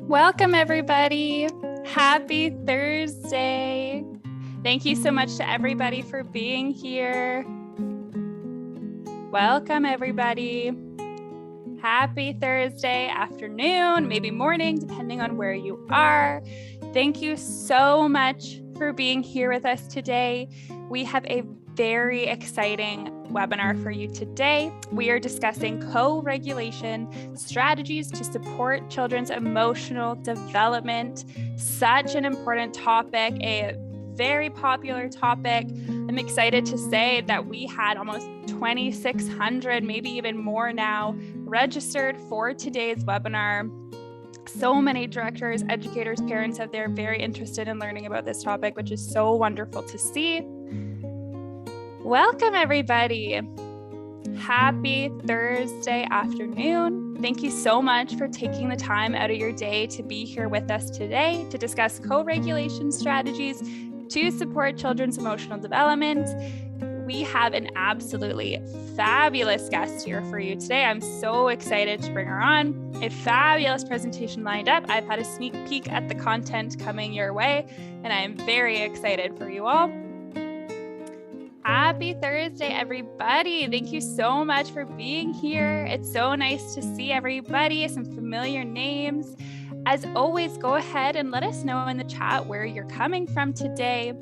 Welcome, everybody. Happy Thursday. Thank you so much to everybody for being here. Welcome, everybody. Happy Thursday afternoon, maybe morning, depending on where you are. Thank you so much for being here with us today. We have a very exciting webinar for you today. We are discussing co-regulation strategies to support children's emotional development. Such an important topic, a very popular topic. I'm excited to say that we had almost 2,600, maybe even more now, registered for today's webinar. So many directors, educators, parents out there very interested in learning about this topic, which is so wonderful to see. Welcome, everybody. Happy Thursday afternoon. Thank you so much for taking the time out of your day to be here with us today to discuss co-regulation strategies to support children's emotional development. We have an absolutely fabulous guest here for you today. I'm so excited to bring her on. A fabulous presentation lined up. I've had a sneak peek at the content coming your way, and I'm very excited for you all. Happy Thursday, everybody. Thank you so much for being here. It's so nice to see everybody, some familiar names. As always, go ahead and let us know in the chat where you're coming from today.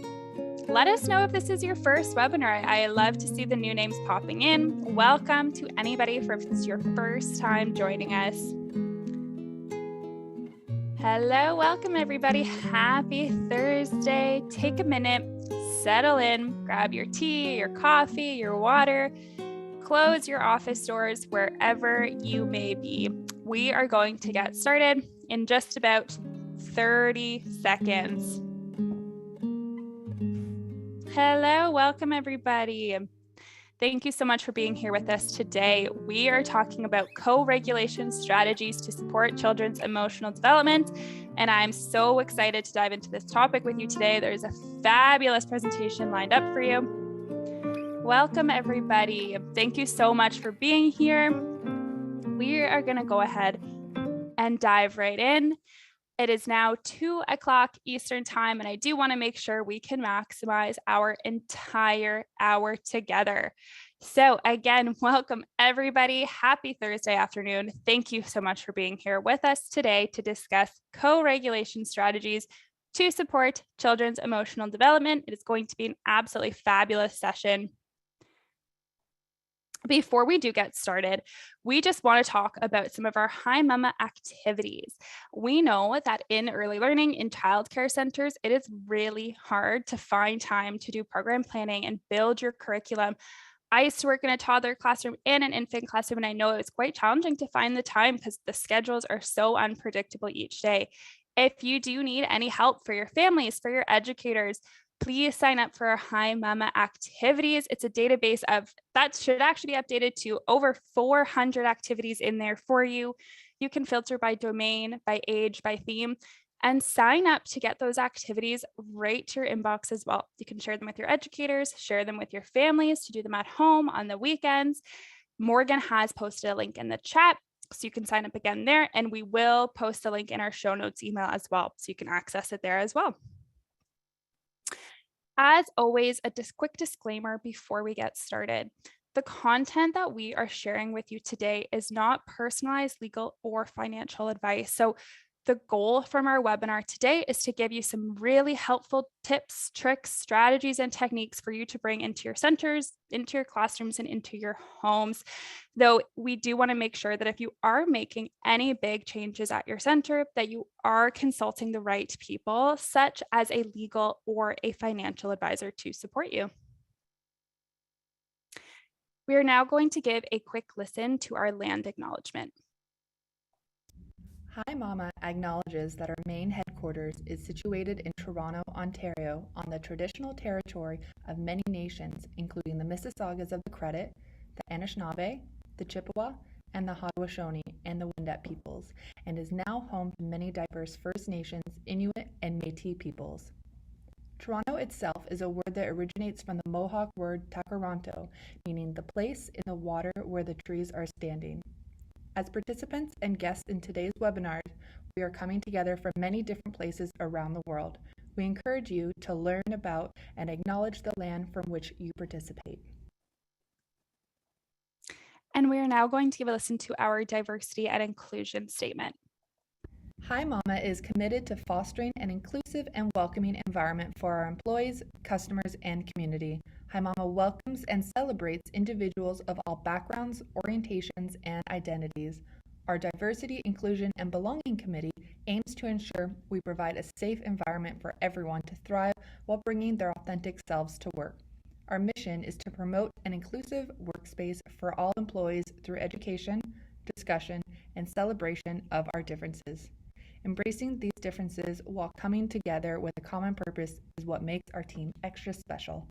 Let us know if this is your first webinar. I love to see the new names popping in. Welcome to anybody if this is your first time joining us. Hello, welcome everybody. Happy Thursday. Take a minute, settle in, grab your tea, your coffee, your water, close your office doors wherever you may be. We are going to get started in just about 30 seconds. Hello, welcome everybody. Thank you so much for being here with us today. We are talking about co-regulation strategies to support children's emotional development, and I'm so excited to dive into this topic with you today. There's a fabulous presentation lined up for you. Welcome everybody. Thank you so much for being here. We are going to go ahead and dive right in. It is now 2 o'clock Eastern time, and I do want to make sure we can maximize our entire hour together. So again, welcome everybody. Happy Thursday afternoon. Thank you so much for being here with us today to discuss co-regulation strategies to support children's emotional development. It is going to be an absolutely fabulous session. Before we do get started, we just want to talk about some of our Hi Mama activities. We know that in early learning in childcare centers, it is really hard to find time to do program planning and build your curriculum. I used to work in a toddler classroom and an infant classroom, and I know it was quite challenging to find the time because the schedules are so unpredictable each day. If you do need any help for your families, for your educators, please sign up for our Hi Mama activities. It's a database of that should actually be updated to over 400 activities in there for you. You can filter by domain, by age, by theme, and sign up to get those activities right to your inbox as well. You can share them with your educators, share them with your families to do them at home on the weekends. Morgan has posted a link in the chat, so you can sign up again there, and we will post a link in our show notes email as well, so you can access it there as well. As always, a quick disclaimer before we get started. The content that we are sharing with you today is not personalized legal or financial advice. So the goal from our webinar today is to give you some really helpful tips, tricks, strategies, and techniques for you to bring into your centers, into your classrooms, and into your homes. Though we do want to make sure that if you are making any big changes at your center, that you are consulting the right people, such as a legal or a financial advisor to support you. We are now going to give a quick listen to our land acknowledgement. Hi Mama acknowledges that our main headquarters is situated in Toronto, Ontario, on the traditional territory of many nations, including the Mississaugas of the Credit, the Anishinaabe, the Chippewa, and the Haudenosaunee and the Wendat peoples, and is now home to many diverse First Nations, Inuit, and Métis peoples. Toronto itself is a word that originates from the Mohawk word takaranto, meaning the place in the water where the trees are standing. As participants and guests in today's webinar, we are coming together from many different places around the world. We encourage you to learn about and acknowledge the land from which you participate. And we are now going to give a listen to our diversity and inclusion statement. Hi Mama is committed to fostering an inclusive and welcoming environment for our employees, customers, and community. Hi Mama welcomes and celebrates individuals of all backgrounds, orientations, and identities. Our Diversity, Inclusion, and Belonging Committee aims to ensure we provide a safe environment for everyone to thrive while bringing their authentic selves to work. Our mission is to promote an inclusive workspace for all employees through education, discussion, and celebration of our differences. Embracing these differences while coming together with a common purpose is what makes our team extra special.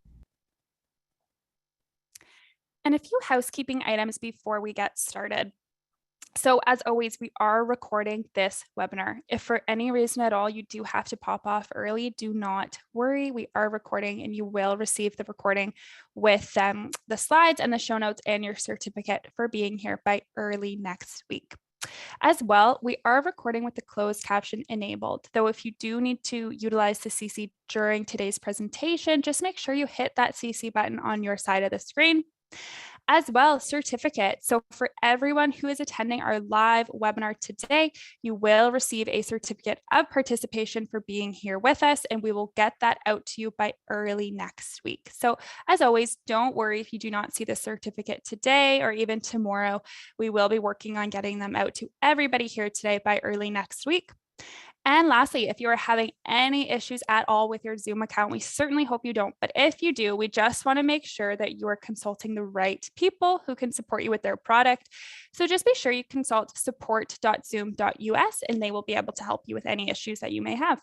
And a few housekeeping items before we get started. So as always, we are recording this webinar. If for any reason at all you do have to pop off early, do not worry. We are recording and you will receive the recording with the slides and the show notes and your certificate for being here by early next week. As well, we are recording with the closed caption enabled, though if you do need to utilize the CC during today's presentation, just make sure you hit that CC button on your side of the screen. As well, certificate. So for everyone who is attending our live webinar today, you will receive a certificate of participation for being here with us, and we will get that out to you by early next week. So as always, don't worry if you do not see the certificate today or even tomorrow. We will be working on getting them out to everybody here today by early next week. And lastly, if you are having any issues at all with your Zoom account, we certainly hope you don't. But if you do, we just want to make sure that you are consulting the right people who can support you with their product. So just be sure you consult support.zoom.us and they will be able to help you with any issues that you may have.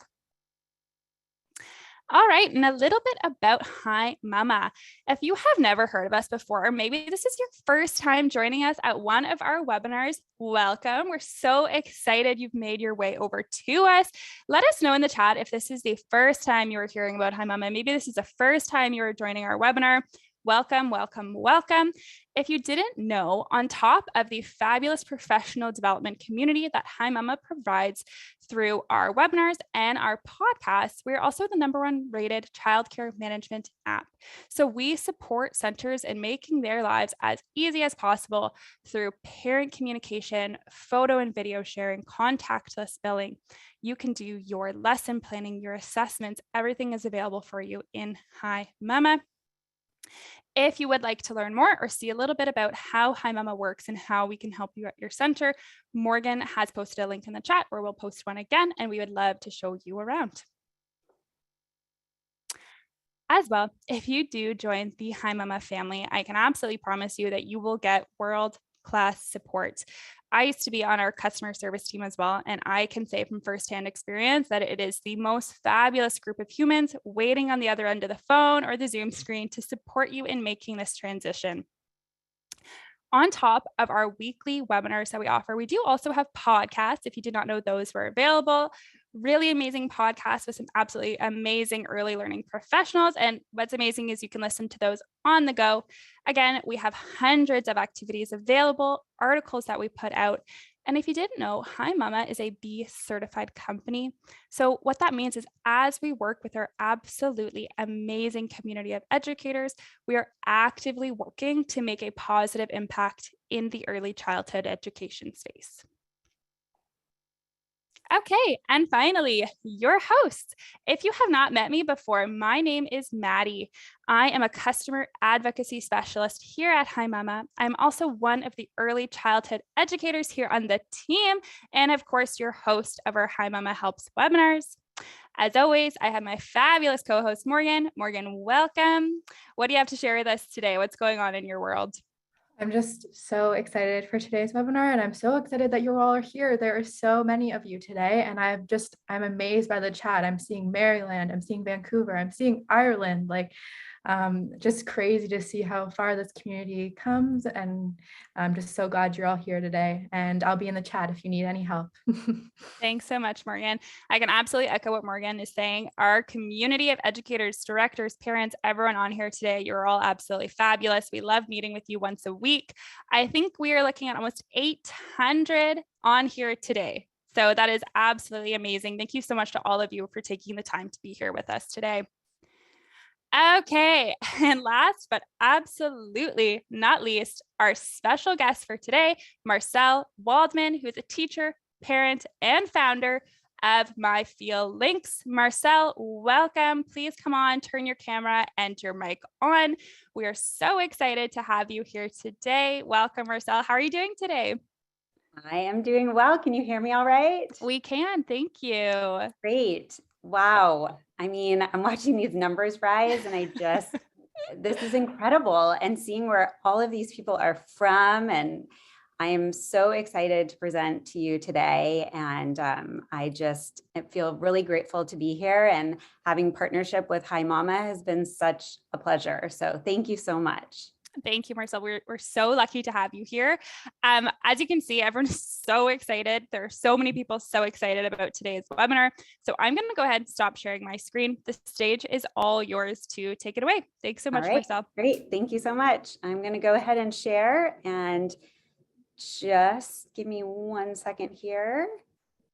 All right, and a little bit about Hi Mama. If you have never heard of us before, or maybe this is your first time joining us at one of our webinars, welcome. We're so excited you've made your way over to us. Let us know in the chat if this is the first time you are hearing about Hi Mama. Maybe this is the first time you are joining our webinar. Welcome, welcome, welcome. If you didn't know, on top of the fabulous professional development community that Hi Mama provides through our webinars and our podcasts, we're also the #1 rated childcare management app. So we support centers in making their lives as easy as possible through parent communication, photo and video sharing, contactless billing. You can do your lesson planning, your assessments, everything is available for you in Hi Mama. If you would like to learn more or see a little bit about how Hi Mama works and how we can help you at your center, Morgan has posted a link in the chat, or we'll post one again, and we would love to show you around. As well, if you do join the Hi Mama family, I can absolutely promise you that you will get world-class support. I used to be on our customer service team as well, and I can say from firsthand experience that it is the most fabulous group of humans waiting on the other end of the phone or the Zoom screen to support you in making this transition. On top of our weekly webinars that we offer, we do also have podcasts. If you did not know those were available, really amazing podcasts with some absolutely amazing early learning professionals. And what's amazing is you can listen to those on the go. Again, we have hundreds of activities available, articles that we put out. And if you didn't know, Hi Mama is a B certified company. So what that means is as we work with our absolutely amazing community of educators, we are actively working to make a positive impact in the early childhood education space. Okay, and finally, your hosts. If you have not met me before, my name is Maddie. I am a customer advocacy specialist here at Hi Mama. I'm also one of the early childhood educators here on the team, and of course, your host of our Hi Mama Helps webinars. As always, I have my fabulous co-host, Morgan. Morgan, welcome. What do you have to share with us today? What's going on in your world? I'm just so excited for today's webinar, and I'm so excited that you all are here. There are so many of you today, and I'm amazed by the chat. I'm seeing Maryland, I'm seeing Vancouver, I'm seeing Ireland, just crazy to see how far this community comes, and I'm just so glad you're all here today, and I'll be in the chat if you need any help. Thanks so much, Morgan. I can absolutely echo what Morgan is saying. Our community of educators, directors, parents, everyone on here today, you're all absolutely fabulous. We love meeting with you once a week. I think we are looking at almost 800 on here today. So that is absolutely amazing. Thank you so much to all of you for taking the time to be here with us today. Okay, and last but absolutely not least, our special guest for today, Marcelle Waldman, who is a teacher, parent, and founder of My Feel Links. Marcelle, welcome. Please come on, turn your camera and your mic on. We are so excited to have you here today. Welcome, Marcelle. How are you doing today? I am doing well. Can you hear me all right? We can. Thank you. Great. Wow. I mean, I'm watching these numbers rise and this is incredible. And seeing where all of these people are from. And I am so excited to present to you today. And I feel really grateful to be here, and having partnership with Hi Mama has been such a pleasure. So thank you so much. Thank you, Marcelle. We're so lucky to have you here. As you can see, everyone's so excited. There are so many people so excited about today's webinar. So I'm going to go ahead and stop sharing my screen. The stage is all yours to take it away. Thanks so much, Marcelle. Great. Thank you so much. I'm going to go ahead and share, and just give me 1 second here.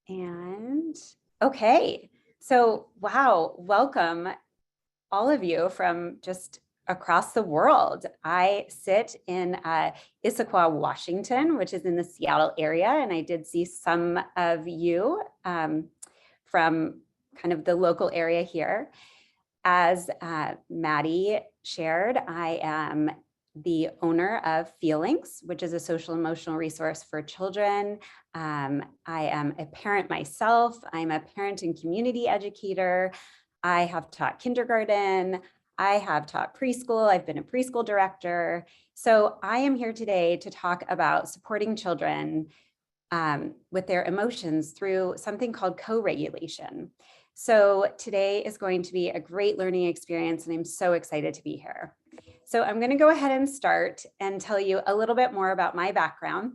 And okay. So, wow. Welcome all of you from just across the world. I sit in Issaquah, Washington, which is in the Seattle area. And I did see some of you from kind of the local area here. As Maddie shared, I am the owner of Feelings, which is a social emotional resource for children. I am a parent myself. I'm a parent and community educator. I have taught kindergarten. I have taught preschool. I've been a preschool director. So I am here today to talk about supporting children with their emotions through something called co-regulation. So today is going to be a great learning experience, and I'm so excited to be here. So I'm going to go ahead and start and tell you a little bit more about my background.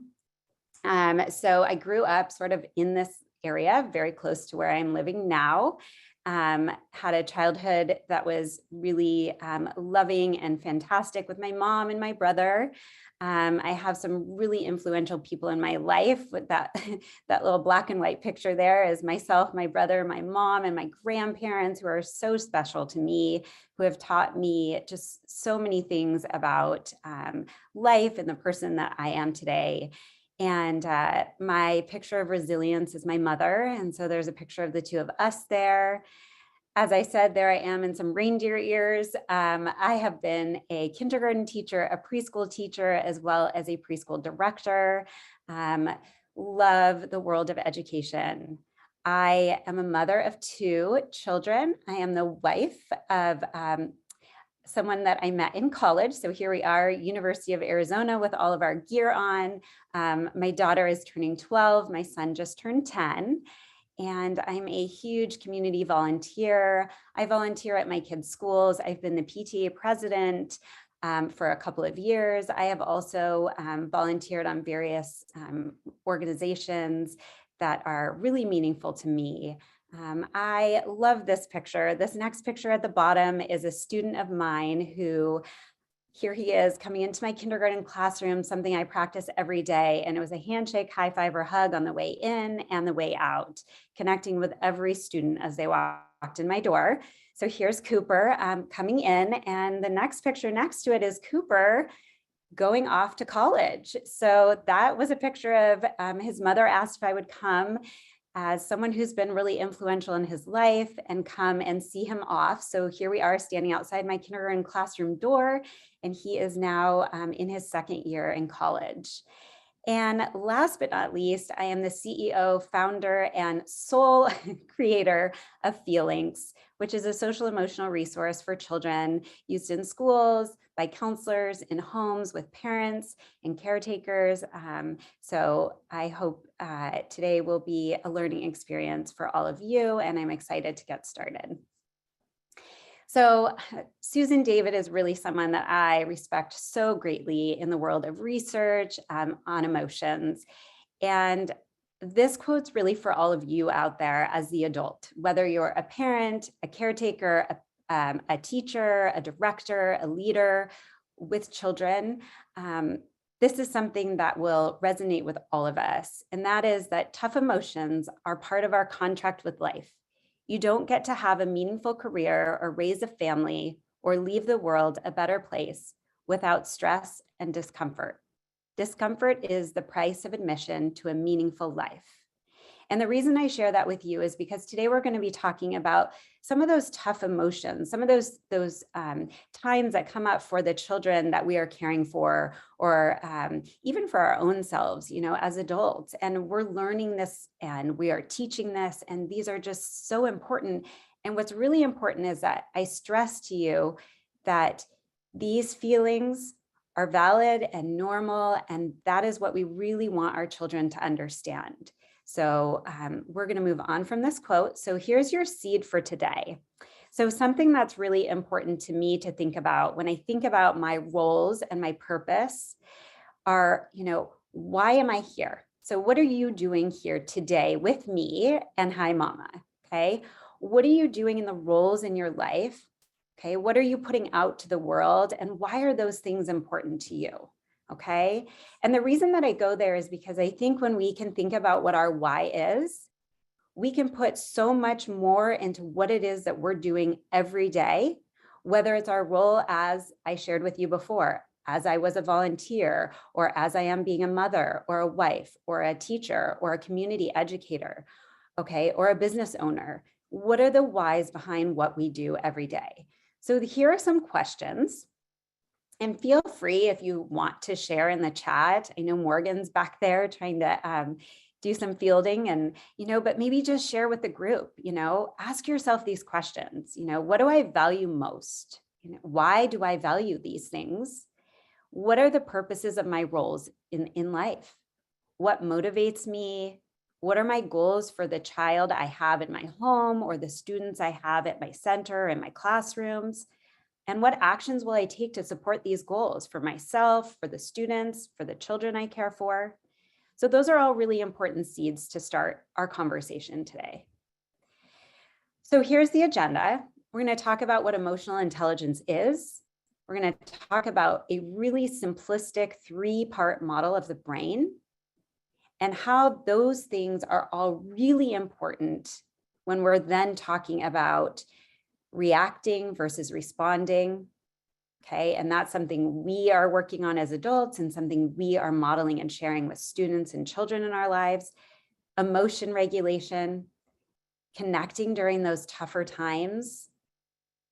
So I grew up sort of in this area, very close to where I'm living now. Had a childhood that was really loving and fantastic with my mom and my brother. I have some really influential people in my life. With that little black and white picture there is myself, my brother, my mom, and my grandparents, who are so special to me, who have taught me just so many things about life and the person that I am today. And my picture of resilience is my mother. And so there's a picture of the two of us there. As I said, there I am in some reindeer ears. I have been a kindergarten teacher, a preschool teacher, as well as a preschool director. Love the world of education. I am a mother of 2 children. I am the wife of someone that I met in college. So here we are, University of Arizona, with all of our gear on. My daughter is turning 12. My son just turned 10. And I'm a huge community volunteer. I volunteer at my kids' schools. I've been the PTA president for a couple of years. I have also volunteered on various organizations that are really meaningful to me. I love this picture. This next picture at the bottom is a student of mine who, here he is coming into my kindergarten classroom, something I practice every day. And it was a handshake, high five, or hug on the way in and the way out, connecting with every student as they walked in my door. So here's Cooper coming in, and the next picture next to it is Cooper going off to college. So that was a picture of his mother asked if I would come as someone who's been really influential in his life and come and see him off. So here we are standing outside my kindergarten classroom door, and he is now in his 2nd year in college. And last but not least, I am the CEO, founder, and sole creator of Feelings, which is a social emotional resource for children used in schools, by counselors, in homes with parents and caretakers. So I hope today will be a learning experience for all of you, and I'm excited to get started. So Susan David is really someone that I respect so greatly in the world of research on emotions. And this quote's really for all of you out there as the adult, whether you're a parent, a caretaker, a teacher, a director, a leader with children. this is something that will resonate with all of us. And that is that tough emotions are part of our contract with life. You don't get to have a meaningful career or raise a family or leave the world a better place without stress and discomfort. Discomfort is the price of admission to a meaningful life. And the reason I share that with you is because today we're going to be talking about some of those tough emotions, some of those times that come up for the children that we are caring for, or even for our own selves, as adults. And we're learning this and we are teaching this, and these are just so important. And what's really important is that I stress to you that these feelings are valid and normal, and that is what we really want our children to understand. So we're going to move on from this quote. So here's your seed for today. So something that's really important to me to think about when I think about my roles and my purpose are, why am I here? So what are you doing here today with me and Hi Mama? Okay. What are you doing in the roles in your life? Okay. What are you putting out to the world? And why are those things important to you? Okay. And the reason that I go there is because I think when we can think about what our why is, we can put so much more into what it is that we're doing every day, whether it's our role, as I shared with you before, as I was a volunteer, or as I am being a mother or a wife or a teacher or a community educator, okay, or a business owner. What are the whys behind what we do every day? So here are some questions. And feel free if you want to share in the chat. I know Morgan's back there trying to do some fielding and, but maybe just share with the group, ask yourself these questions. What do I value most? Why do I value these things? What are the purposes of my roles in life? What motivates me? What are my goals for the child I have in my home or the students I have at my center and my classrooms? And what actions will I take to support these goals for myself, for the students, for the children I care for? So those are all really important seeds to start our conversation today. So here's the agenda. We're going to talk about what emotional intelligence is. We're going to talk about a really simplistic 3-part model of the brain and how those things are all really important when we're then talking about reacting versus responding. Okay, and that's something we are working on as adults and something we are modeling and sharing with students and children in our lives. Emotion regulation, connecting during those tougher times.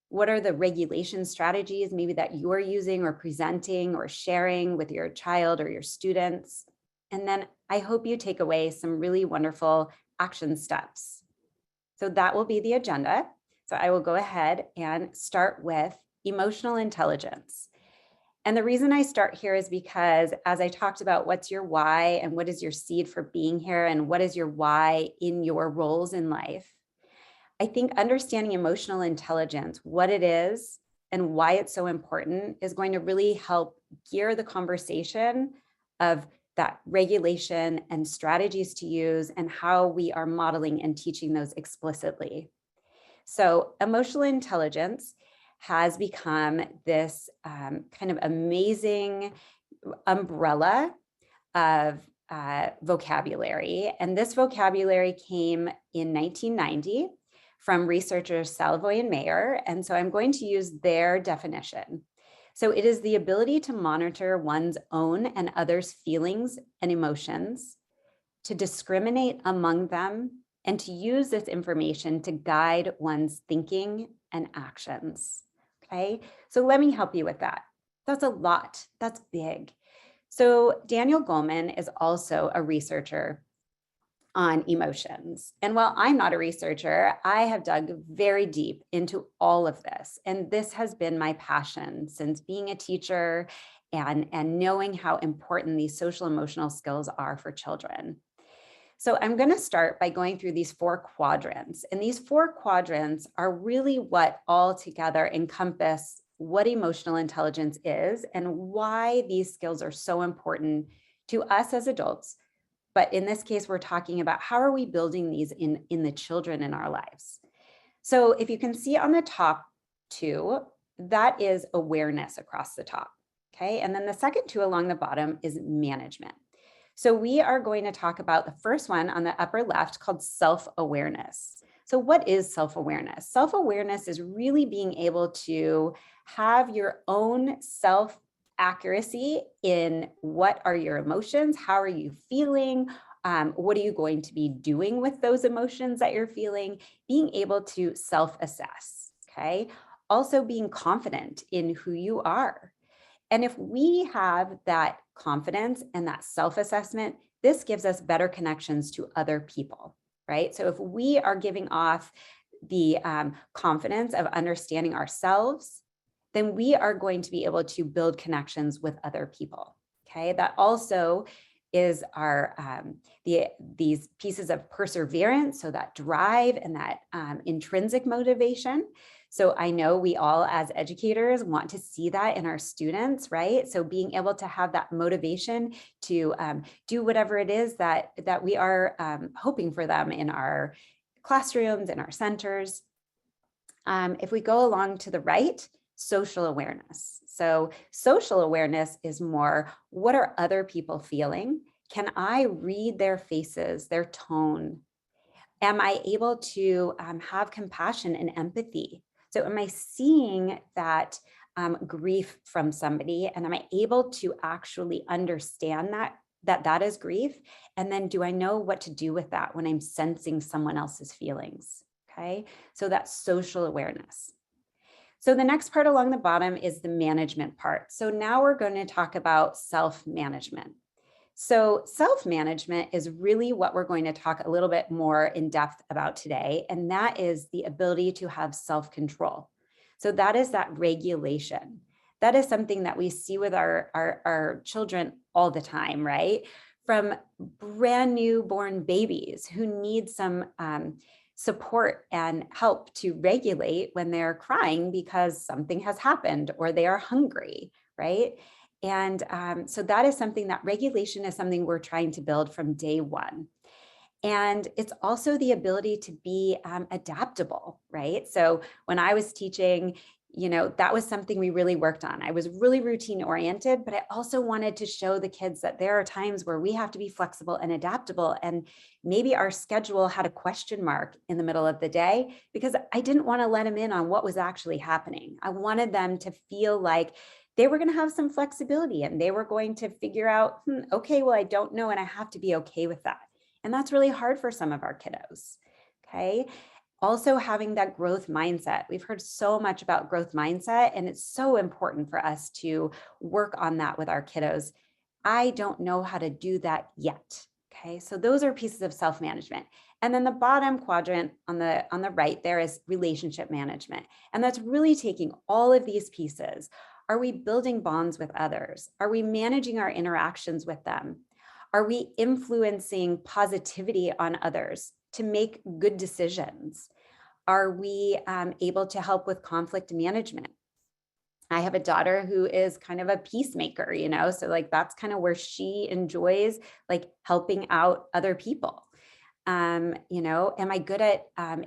What are the regulation strategies maybe that you're using or presenting or sharing with your child or your students? And then I hope you take away some really wonderful action steps. So that will be the agenda. So I will go ahead and start with emotional intelligence. And the reason I start here is because as I talked about what's your why and what is your seed for being here and what is your why in your roles in life, I think understanding emotional intelligence, what it is and why it's so important, is going to really help gear the conversation of that regulation and strategies to use and how we are modeling and teaching those explicitly. So emotional intelligence has become this kind of amazing umbrella of vocabulary. And this vocabulary came in 1990 from researchers Savoy and Mayer. And so I'm going to use their definition. So it is the ability to monitor one's own and others' feelings and emotions, to discriminate among them, and to use this information to guide one's thinking and actions. Okay, so let me help you with that. That's a lot. That's big. So Daniel Goleman is also a researcher on emotions. And while I'm not a researcher, I have dug very deep into all of this. And this has been my passion since being a teacher and knowing how important these social emotional skills are for children. So I'm going to start by going through these 4 quadrants. And these 4 quadrants are really what all together encompass what emotional intelligence is and why these skills are so important to us as adults. But in this case, we're talking about how are we building these in the children in our lives. So if you can see on the top 2, that is awareness across the top. Okay, and then the second two along the bottom is management. So we are going to talk about the first one on the upper left called self-awareness. So what is self-awareness? Self-awareness is really being able to have your own self-accuracy in what are your emotions, how are you feeling, what are you going to be doing with those emotions that you're feeling, being able to self-assess, okay? Also being confident in who you are. And if we have that confidence and that self-assessment, this gives us better connections to other people, right? So if we are giving off the confidence of understanding ourselves, then we are going to be able to build connections with other people, okay? That also is our these pieces of perseverance, so that drive and that intrinsic motivation. So I know we all as educators want to see that in our students, right? So being able to have that motivation to do whatever it is that we are hoping for them in our classrooms, in our centers. If we go along to the right, social awareness. So social awareness is more, what are other people feeling? Can I read their faces, their tone? Am I able to have compassion and empathy? So am I seeing that grief from somebody, and am I able to actually understand that is grief? And then do I know what to do with that when I'm sensing someone else's feelings? Okay, so that's social awareness. So the next part along the bottom is the management part. So now we're going to talk about self-management. So self-management is really what we're going to talk a little bit more in depth about today, and that is the ability to have self-control. So that is that regulation. That is something that we see with our children all the time, right? From brand new born babies who need some support and help to regulate when they're crying because something has happened or they are hungry, right? And so that is something, that regulation is something we're trying to build from day one. And it's also the ability to be adaptable, right? So when I was teaching, that was something we really worked on. I was really routine oriented, but I also wanted to show the kids that there are times where we have to be flexible and adaptable. And maybe our schedule had a question mark in the middle of the day because I didn't want to let them in on what was actually happening. I wanted them to feel like they were going to have some flexibility and they were going to figure out, okay, well, I don't know, and I have to be okay with that. And that's really hard for some of our kiddos, okay? Also having that growth mindset. We've heard so much about growth mindset, and it's so important for us to work on that with our kiddos. I don't know how to do that yet, okay? So those are pieces of self-management. And then the bottom quadrant on the right there is relationship management. And that's really taking all of these pieces. Are we building bonds with others? Are we managing our interactions with them? Are we influencing positivity on others to make good decisions? Are we able to help with conflict management? I have a daughter who is kind of a peacemaker, so like that's kind of where she enjoys like helping out other people. Am I good at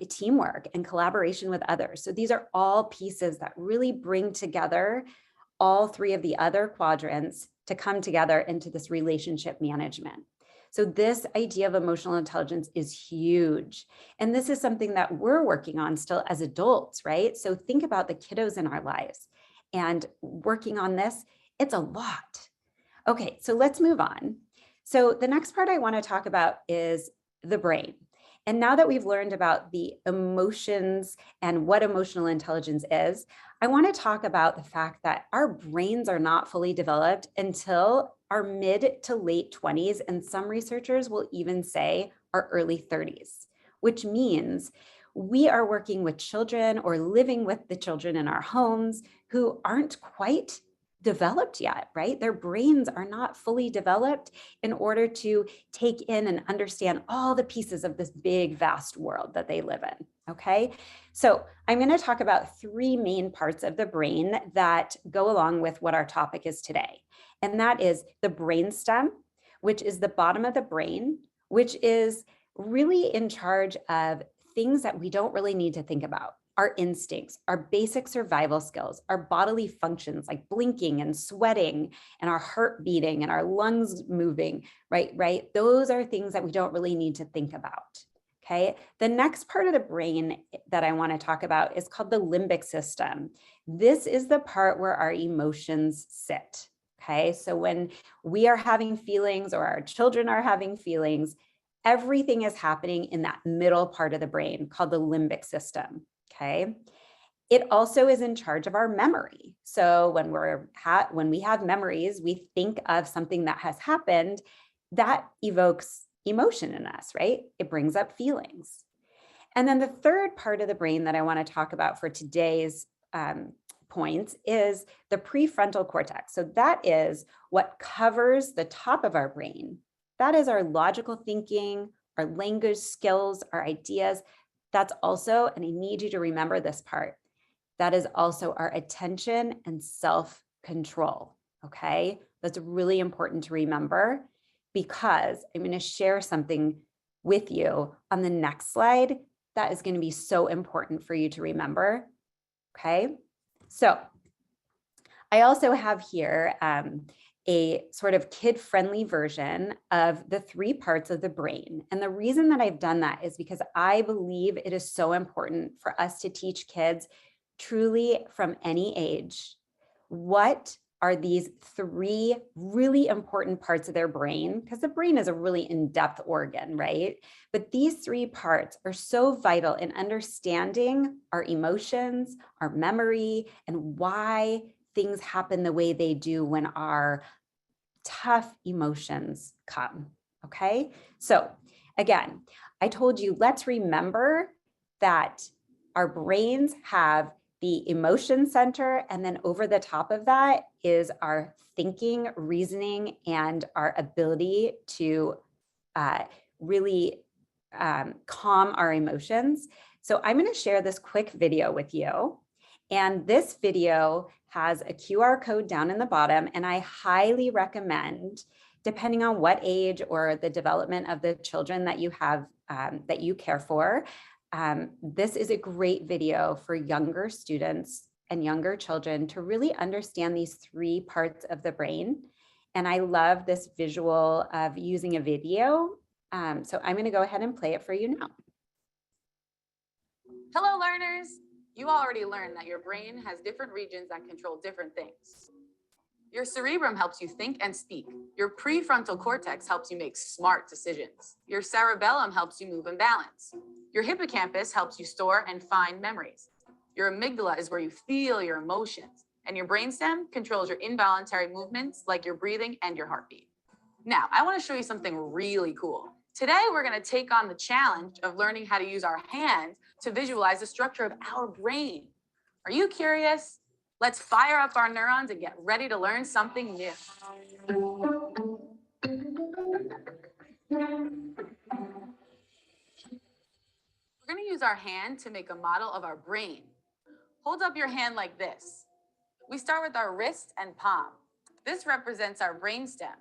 teamwork and collaboration with others? So these are all pieces that really bring together all three of the other quadrants to come together into this relationship management. So this idea of emotional intelligence is huge. And this is something that we're working on still as adults, right? So think about the kiddos in our lives and working on this, it's a lot. Okay, so let's move on. So the next part I want to talk about is the brain. And now that we've learned about the emotions and what emotional intelligence is, I want to talk about the fact that our brains are not fully developed until our mid to late 20s, and some researchers will even say our early 30s, which means we are working with children or living with the children in our homes who aren't quite developed yet, right? Their brains are not fully developed in order to take in and understand all the pieces of this big, vast world that they live in, okay? So I'm going to talk about three main parts of the brain that go along with what our topic is today. And that is the brainstem, which is the bottom of the brain, which is really in charge of things that we don't really need to think about. our instincts, our basic survival skills, our bodily functions like blinking and sweating and our heart beating and our lungs moving, right? Those are things that we don't really need to think about. Okay. The next part of the brain that I want to talk about is called the limbic system. This is the part where our emotions sit. Okay. So when we are having feelings or our children are having feelings, everything is happening in that middle part of the brain called the limbic system. Okay. It also is in charge of our memory. So when we have memories, we think of something that has happened that evokes emotion in us, right? It brings up feelings. And then the third part of the brain that I want to talk about for today's points is the prefrontal cortex. So that is what covers the top of our brain. That is our logical thinking, our language skills, our ideas. That's also, and I need you to remember this part, that is also our attention and self-control, okay? That's really important to remember because I'm going to share something with you on the next slide that is going to be so important for you to remember, okay? So I also have here a sort of kid-friendly version of the 3 parts of the brain. And the reason that I've done that is because I believe it is so important for us to teach kids truly from any age what are these 3 really important parts of their brain, because the brain is a really in-depth organ, right? But these 3 parts are so vital in understanding our emotions, our memory, and why things happen the way they do when our tough emotions come, okay? So again, I told you, let's remember that our brains have the emotion center, and then over the top of that is our thinking, reasoning, and our ability to really calm our emotions. So I'm going to share this quick video with you. And this video has a QR code down in the bottom, and I highly recommend, depending on what age or the development of the children that you have, that you care for, this is a great video for younger students and younger children to really understand these 3 parts of the brain. And I love this visual of using a video. So I'm going to go ahead and play it for you now. Hello, learners. You already learned that your brain has different regions that control different things. Your cerebrum helps you think and speak. Your prefrontal cortex helps you make smart decisions. Your cerebellum helps you move and balance. Your hippocampus helps you store and find memories. Your amygdala is where you feel your emotions. And your brainstem controls your involuntary movements like your breathing and your heartbeat. Now, I want to show you something really cool. Today, we're going to take on the challenge of learning how to use our hands to visualize the structure of our brain. Are you curious? Let's fire up our neurons and get ready to learn something new. We're going to use our hand to make a model of our brain. Hold up your hand like this. We start with our wrist and palm. This represents our brainstem.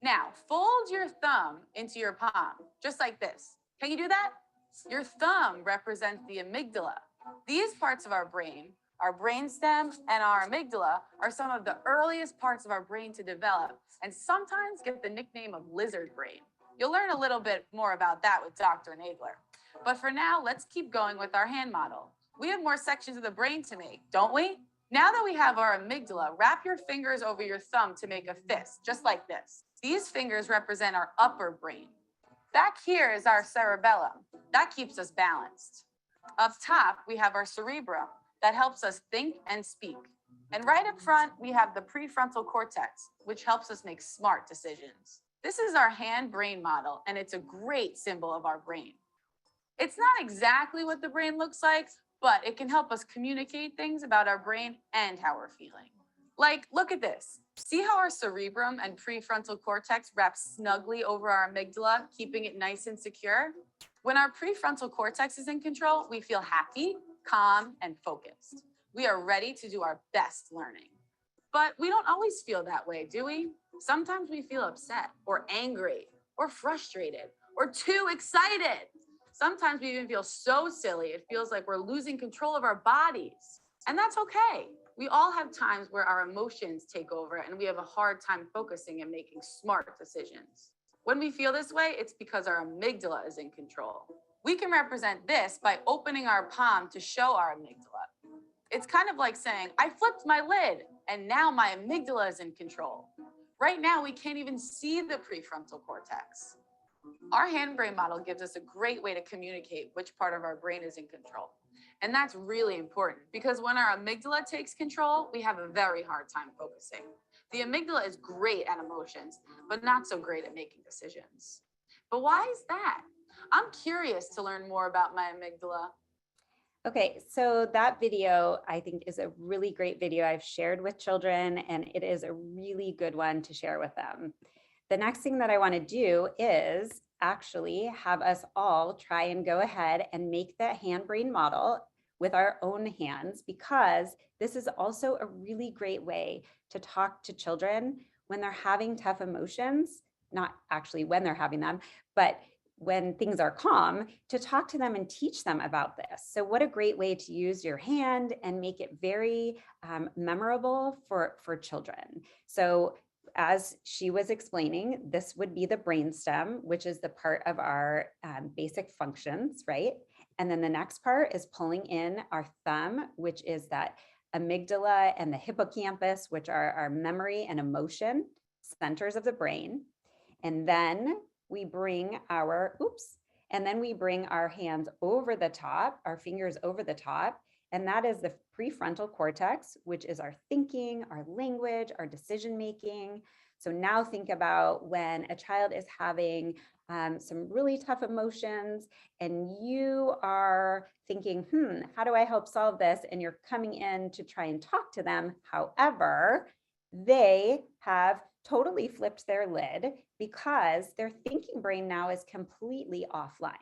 Now, fold your thumb into your palm, just like this. Can you do that? Your thumb represents the amygdala. These parts of our brain, our brainstem and our amygdala, are some of the earliest parts of our brain to develop and sometimes get the nickname of lizard brain. You'll learn a little bit more about that with Dr. Nagler. But for now, let's keep going with our hand model. We have more sections of the brain to make, don't we? Now that we have our amygdala, wrap your fingers over your thumb to make a fist, just like this. These fingers represent our upper brain. Back here is our cerebellum. That keeps us balanced. Up top, we have our cerebrum. That helps us think and speak. And right up front, we have the prefrontal cortex, which helps us make smart decisions. This is our hand-brain model, and it's a great symbol of our brain. It's not exactly what the brain looks like, but it can help us communicate things about our brain and how we're feeling. Like, look at this. See how our cerebrum and prefrontal cortex wrap snugly over our amygdala, keeping it nice and secure? When our prefrontal cortex is in control, we feel happy, calm, and focused. We are ready to do our best learning. But we don't always feel that way, do we? Sometimes we feel upset or angry or frustrated or too excited. Sometimes we even feel so silly, it feels like we're losing control of our bodies. And that's okay. We all have times where our emotions take over and we have a hard time focusing and making smart decisions. When we feel this way, it's because our amygdala is in control. We can represent this by opening our palm to show our amygdala. It's kind of like saying, I flipped my lid and now my amygdala is in control. Right now, we can't even see the prefrontal cortex. Our hand-brain model gives us a great way to communicate which part of our brain is in control. And that's really important because when our amygdala takes control, we have a very hard time focusing. The amygdala is great at emotions, but not so great at making decisions. But why is that? I'm curious to learn more about my amygdala. Okay, so that video I think is a really great video I've shared with children, and it is a really good one to share with them. The next thing that I want to do is actually have us all try and go ahead and make the hand-brain model with our own hands, because this is also a really great way to talk to children when they're having tough emotions, not actually when they're having them, but when things are calm, to talk to them and teach them about this. So what a great way to use your hand and make it very memorable for children. So as she was explaining, this would be the brainstem, which is the part of our basic functions, right? And then the next part is pulling in our thumb, which is that amygdala and the hippocampus, which are our memory and emotion centers of the brain. And then we bring our, our hands over the top, our fingers over the top, and that is the prefrontal cortex, which is our thinking, our language, our decision-making. So now think about when a child is having some really tough emotions and you are thinking, how do I help solve this? And you're coming in to try and talk to them. However, they have totally flipped their lid because their thinking brain now is completely offline.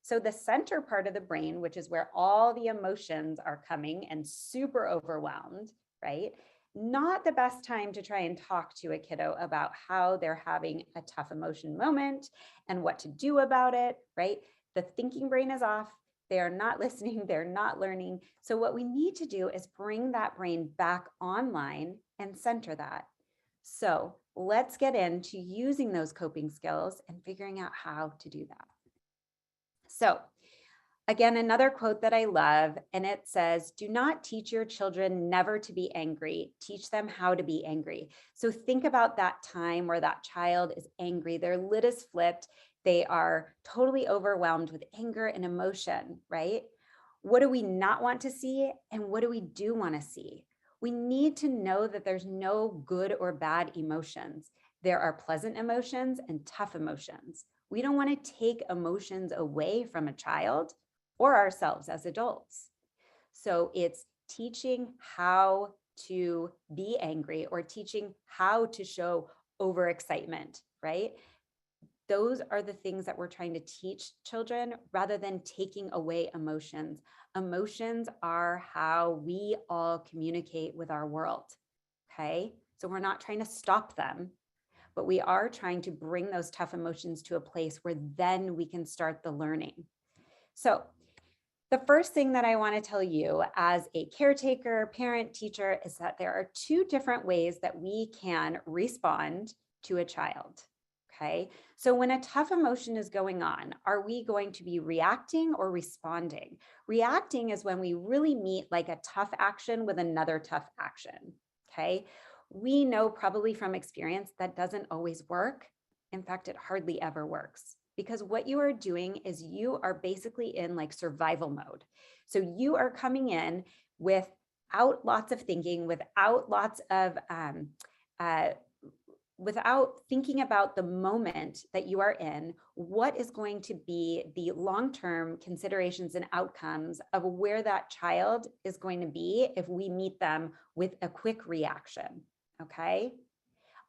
So the center part of the brain, which is where all the emotions are coming and super overwhelmed, right? Not the best time to try and talk to a kiddo about how they're having a tough emotion moment and what to do about it, right? The thinking brain is off. They are not listening. They're not learning. So what we need to do is bring that brain back online and center that. So let's get into using those coping skills and figuring out how to do that. So again, another quote that I love, and it says, do not teach your children never to be angry, teach them how to be angry. So think about that time where that child is angry, their lid is flipped, they are totally overwhelmed with anger and emotion, right? What do we not want to see? And what do we do want to see? We need to know that there's no good or bad emotions. There are pleasant emotions and tough emotions. We don't want to take emotions away from a child or ourselves as adults. So it's teaching how to be angry or teaching how to show overexcitement, right? Those are the things that we're trying to teach children rather than taking away emotions. Emotions are how we all communicate with our world, okay? So we're not trying to stop them, but we are trying to bring those tough emotions to a place where then we can start the learning. So the first thing that I want to tell you as a caretaker, parent, teacher, is that there are two different ways that we can respond to a child. Okay, so when a tough emotion is going on, are we going to be reacting or responding? Reacting is when we really meet like a tough action with another tough action. Okay, we know probably from experience that doesn't always work. In fact, it hardly ever works, because what you are doing is you are basically in like survival mode. So you are coming in without lots of thinking, without lots of without thinking about the moment that you are in, what is going to be the long-term considerations and outcomes of where that child is going to be if we meet them with a quick reaction, okay?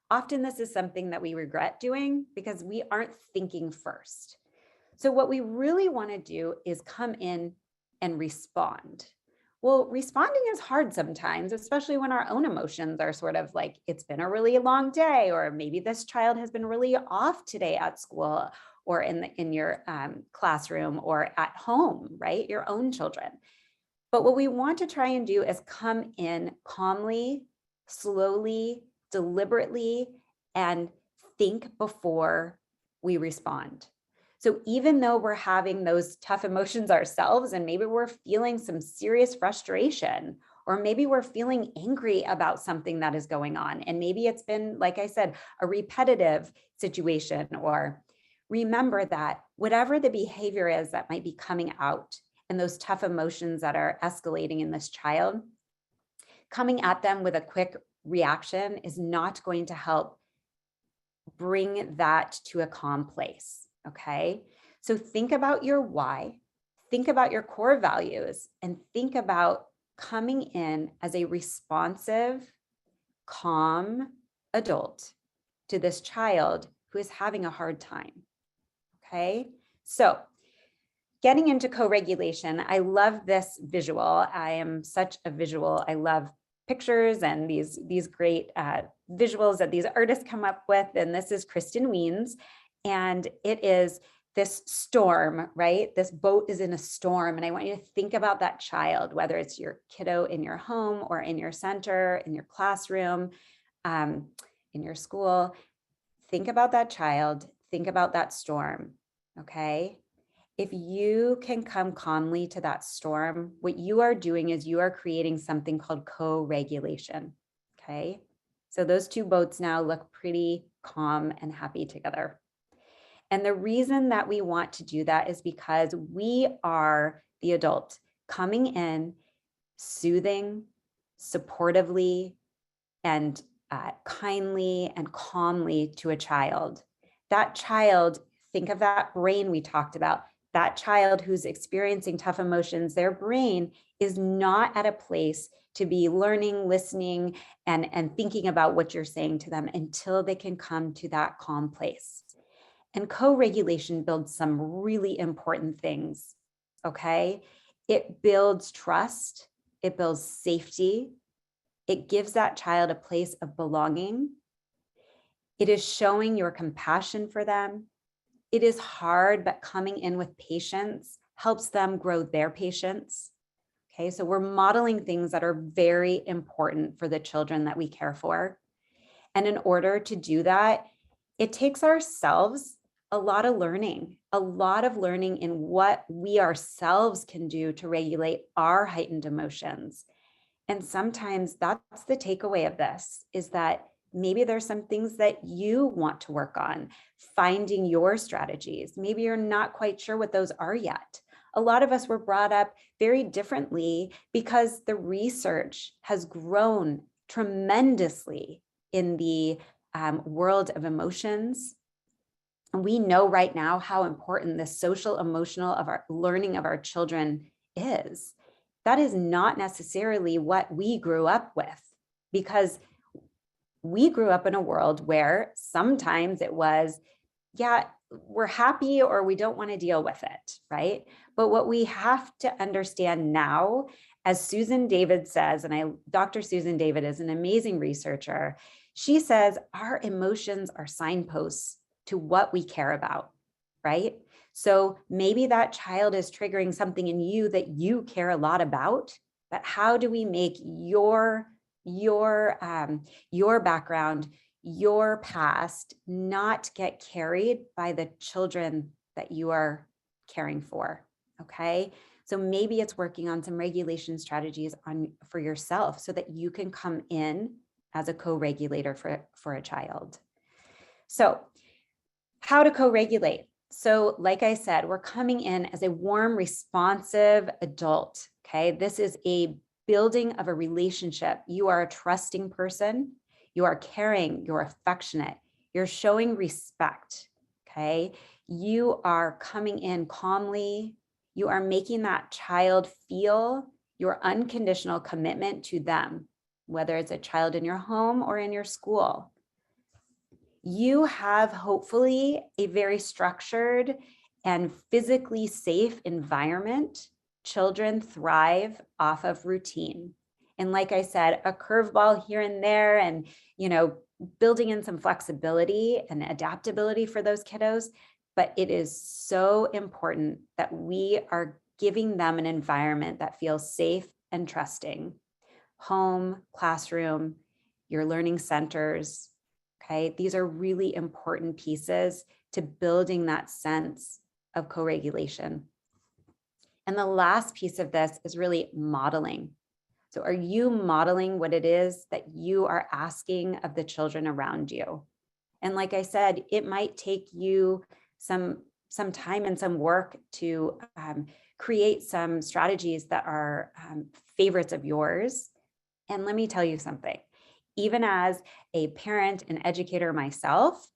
Often this is something that we regret doing because we aren't thinking first. So what we really want to do is come in and respond. Well, responding is hard sometimes, especially when our own emotions are sort of like, it's been a really long day, or maybe this child has been really off today at school, or in your classroom or at home, right? Your own children. But what we want to try and do is come in calmly, slowly, deliberately, and think before we respond. So even though we're having those tough emotions ourselves, and maybe we're feeling some serious frustration, or maybe we're feeling angry about something that is going on, and maybe it's been, like I said, a repetitive situation, or remember that whatever the behavior is that might be coming out and those tough emotions that are escalating in this child, coming at them with a quick reaction is not going to help bring that to a calm place, okay? So think about your why, think about your core values, and think about coming in as a responsive, calm adult to this child who is having a hard time, okay? So getting into co-regulation, I love this visual. I am such a visual. I love pictures and these great visuals that these artists come up with. And this is Kristen Wiens, and it is this storm, right? This boat is in a storm. And I want you to think about that child, whether it's your kiddo in your home or in your center, in your classroom, in your school. Think about that child, think about that storm, okay? If you can come calmly to that storm, what you are doing is you are creating something called co-regulation, okay? So those two boats now look pretty calm and happy together. And the reason that we want to do that is because we are the adult coming in, soothing, supportively, and kindly and calmly to a child. That child, think of that brain we talked about. That child who's experiencing tough emotions, their brain is not at a place to be learning, listening, and thinking about what you're saying to them until they can come to that calm place. And co-regulation builds some really important things, okay? It builds trust, it builds safety, it gives that child a place of belonging. It is showing your compassion for them. It is hard, but coming in with patience helps them grow their patience. Okay, so we're modeling things that are very important for the children that we care for. And in order to do that, it takes ourselves a lot of learning in what we ourselves can do to regulate our heightened emotions. And sometimes that's the takeaway of this, is that maybe there's some things that you want to work on, finding your strategies. Maybe you're not quite sure what those are yet. A lot of us were brought up very differently because the research has grown tremendously in the world of emotions. And we know right now how important the social emotional of our learning of our children is. That is not necessarily what we grew up with, because we grew up in a world where sometimes it was, yeah, we're happy or we don't want to deal with it, right? But what we have to understand now, as Susan David says, and Dr. Susan David is an amazing researcher, she says our emotions are signposts to what we care about, right? So maybe that child is triggering something in you that you care a lot about, but how do we make your background, your past not get carried by the children that you are caring for, okay? So maybe it's working on some regulation strategies for yourself so that you can come in as a co-regulator for a child. So how to co-regulate. So like I said, we're coming in as a warm, responsive adult, okay? This is a building of a relationship. You are a trusting person. You are caring, you're affectionate, you're showing respect, okay? You are coming in calmly. You are making that child feel your unconditional commitment to them, whether it's a child in your home or in your school. You have hopefully a very structured and physically safe environment. Children thrive off of routine. And like I said, a curveball here and there, and building in some flexibility and adaptability for those kiddos, but it is so important that we are giving them an environment that feels safe and trusting. Home, classroom, your learning centers, okay? These are really important pieces to building that sense of co-regulation. And the last piece of this is really modeling. So are you modeling what it is that you are asking of the children around you? And like I said, it might take you some time and some work to create some strategies that are favorites of yours. And let me tell you something, even as a parent and educator myself,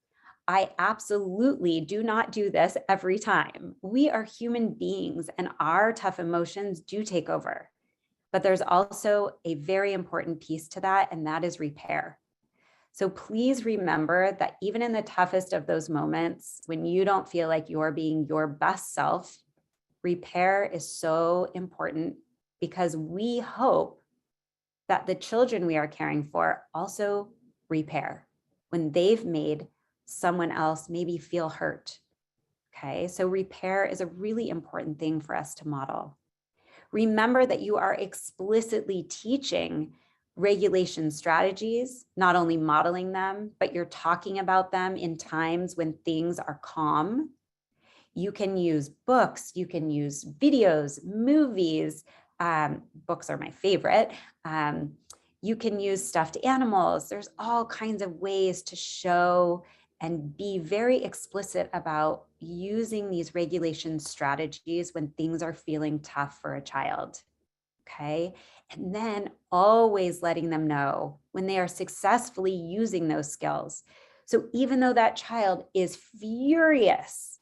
I absolutely do not do this every time. We are human beings and our tough emotions do take over. But there's also a very important piece to that, and that is repair. So please remember that even in the toughest of those moments, when you don't feel like you're being your best self, repair is so important because we hope that the children we are caring for also repair when they've made someone else maybe feel hurt. Okay, so repair is a really important thing for us to model. Remember that you are explicitly teaching regulation strategies, not only modeling them, but you're talking about them in times when things are calm. You can use books, you can use videos, movies. Books are my favorite. You can use stuffed animals. There's all kinds of ways to show and be very explicit about using these regulation strategies when things are feeling tough for a child. Okay. And then always letting them know when they are successfully using those skills. So even though that child is furious,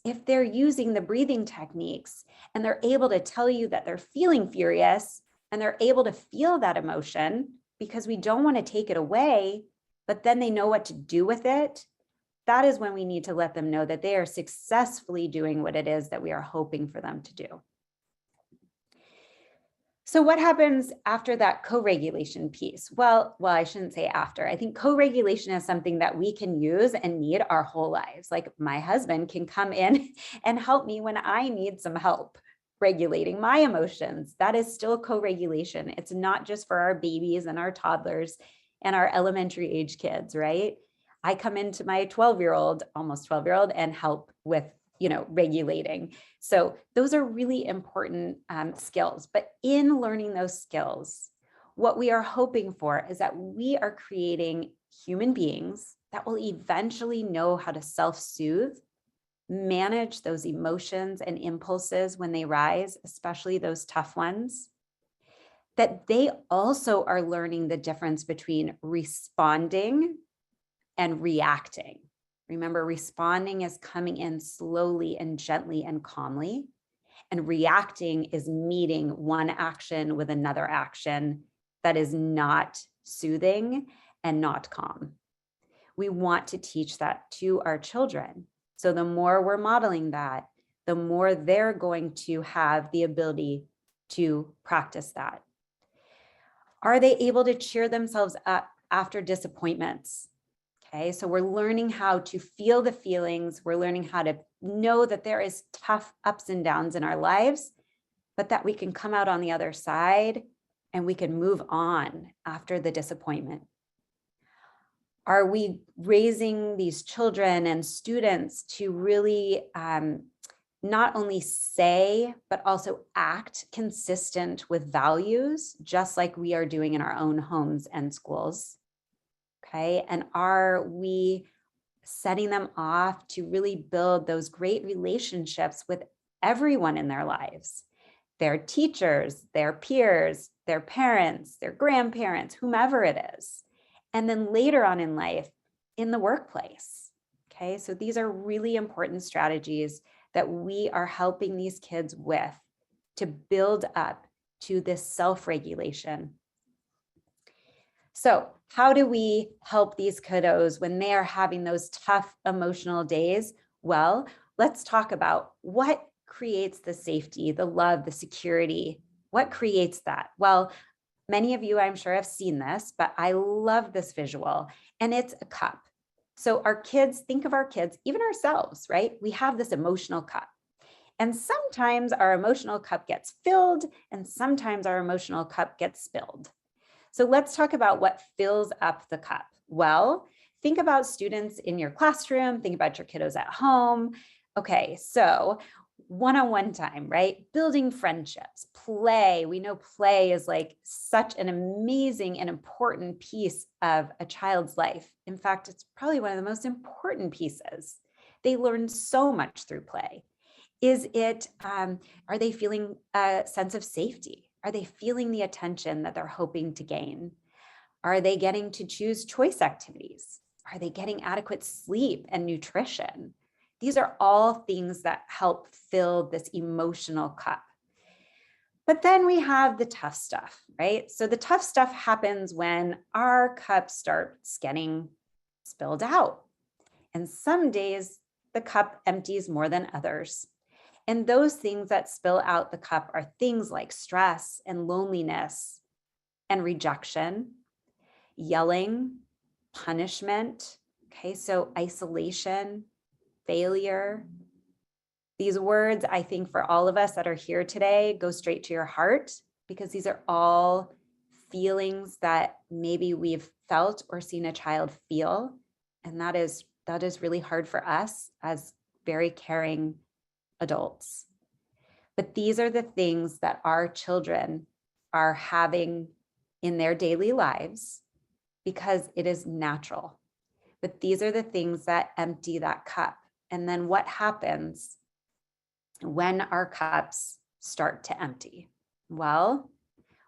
if they're using the breathing techniques and they're able to tell you that they're feeling furious and they're able to feel that emotion because we don't want to take it away, but then they know what to do with it, that is when we need to let them know that they are successfully doing what it is that we are hoping for them to do. So what happens after that co-regulation piece? Well, I shouldn't say after. I think co-regulation is something that we can use and need our whole lives. Like my husband can come in and help me when I need some help regulating my emotions. That is still co-regulation. It's not just for our babies and our toddlers and our elementary age kids, right? I come into my 12-year-old, almost 12-year-old, and help with regulating. So those are really important skills. But in learning those skills, what we are hoping for is that we are creating human beings that will eventually know how to self-soothe, manage those emotions and impulses when they rise, especially those tough ones, that they also are learning the difference between responding and reacting. Remember, responding is coming in slowly and gently and calmly, and reacting is meeting one action with another action that is not soothing and not calm. We want to teach that to our children. So the more we're modeling that, the more they're going to have the ability to practice that. Are they able to cheer themselves up after disappointments? Okay, so we're learning how to feel the feelings. We're learning how to know that there is tough ups and downs in our lives, but that we can come out on the other side and we can move on after the disappointment. Are we raising these children and students to really not only say, but also act consistent with values, just like we are doing in our own homes and schools? Okay, and are we setting them off to really build those great relationships with everyone in their lives? Their teachers, their peers, their parents, their grandparents, whomever it is. And then later on in life, in the workplace. Okay, so these are really important strategies that we are helping these kids with to build up to this self-regulation. So how do we help these kiddos when they are having those tough emotional days? Well, let's talk about what creates the safety, the love, the security. What creates that? Well, many of you, I'm sure, have seen this, but I love this visual, and it's a cup. So our kids, think of our kids, even ourselves, right? We have this emotional cup. And sometimes our emotional cup gets filled and sometimes our emotional cup gets spilled. So let's talk about what fills up the cup. Well, think about students in your classroom, think about your kiddos at home. Okay, so one-on-one time, right? Building friendships, play. We know play is like such an amazing and important piece of a child's life. In fact, it's probably one of the most important pieces. They learn so much through play. Is it, are they feeling a sense of safety? Are they feeling the attention that they're hoping to gain? Are they getting to choose choice activities? Are they getting adequate sleep and nutrition? These are all things that help fill this emotional cup. But then we have the tough stuff, right? So the tough stuff happens when our cup starts getting spilled out. And some days the cup empties more than others. And those things that spill out the cup are things like stress and loneliness and rejection, yelling, punishment. Okay, so isolation, failure. These words, I think, for all of us that are here today, go straight to your heart, because these are all feelings that maybe we've felt or seen a child feel. And that is really hard for us as very caring adults. But these are the things that our children are having in their daily lives because it is natural. But these are the things that empty that cup. And then what happens when our cups start to empty? Well,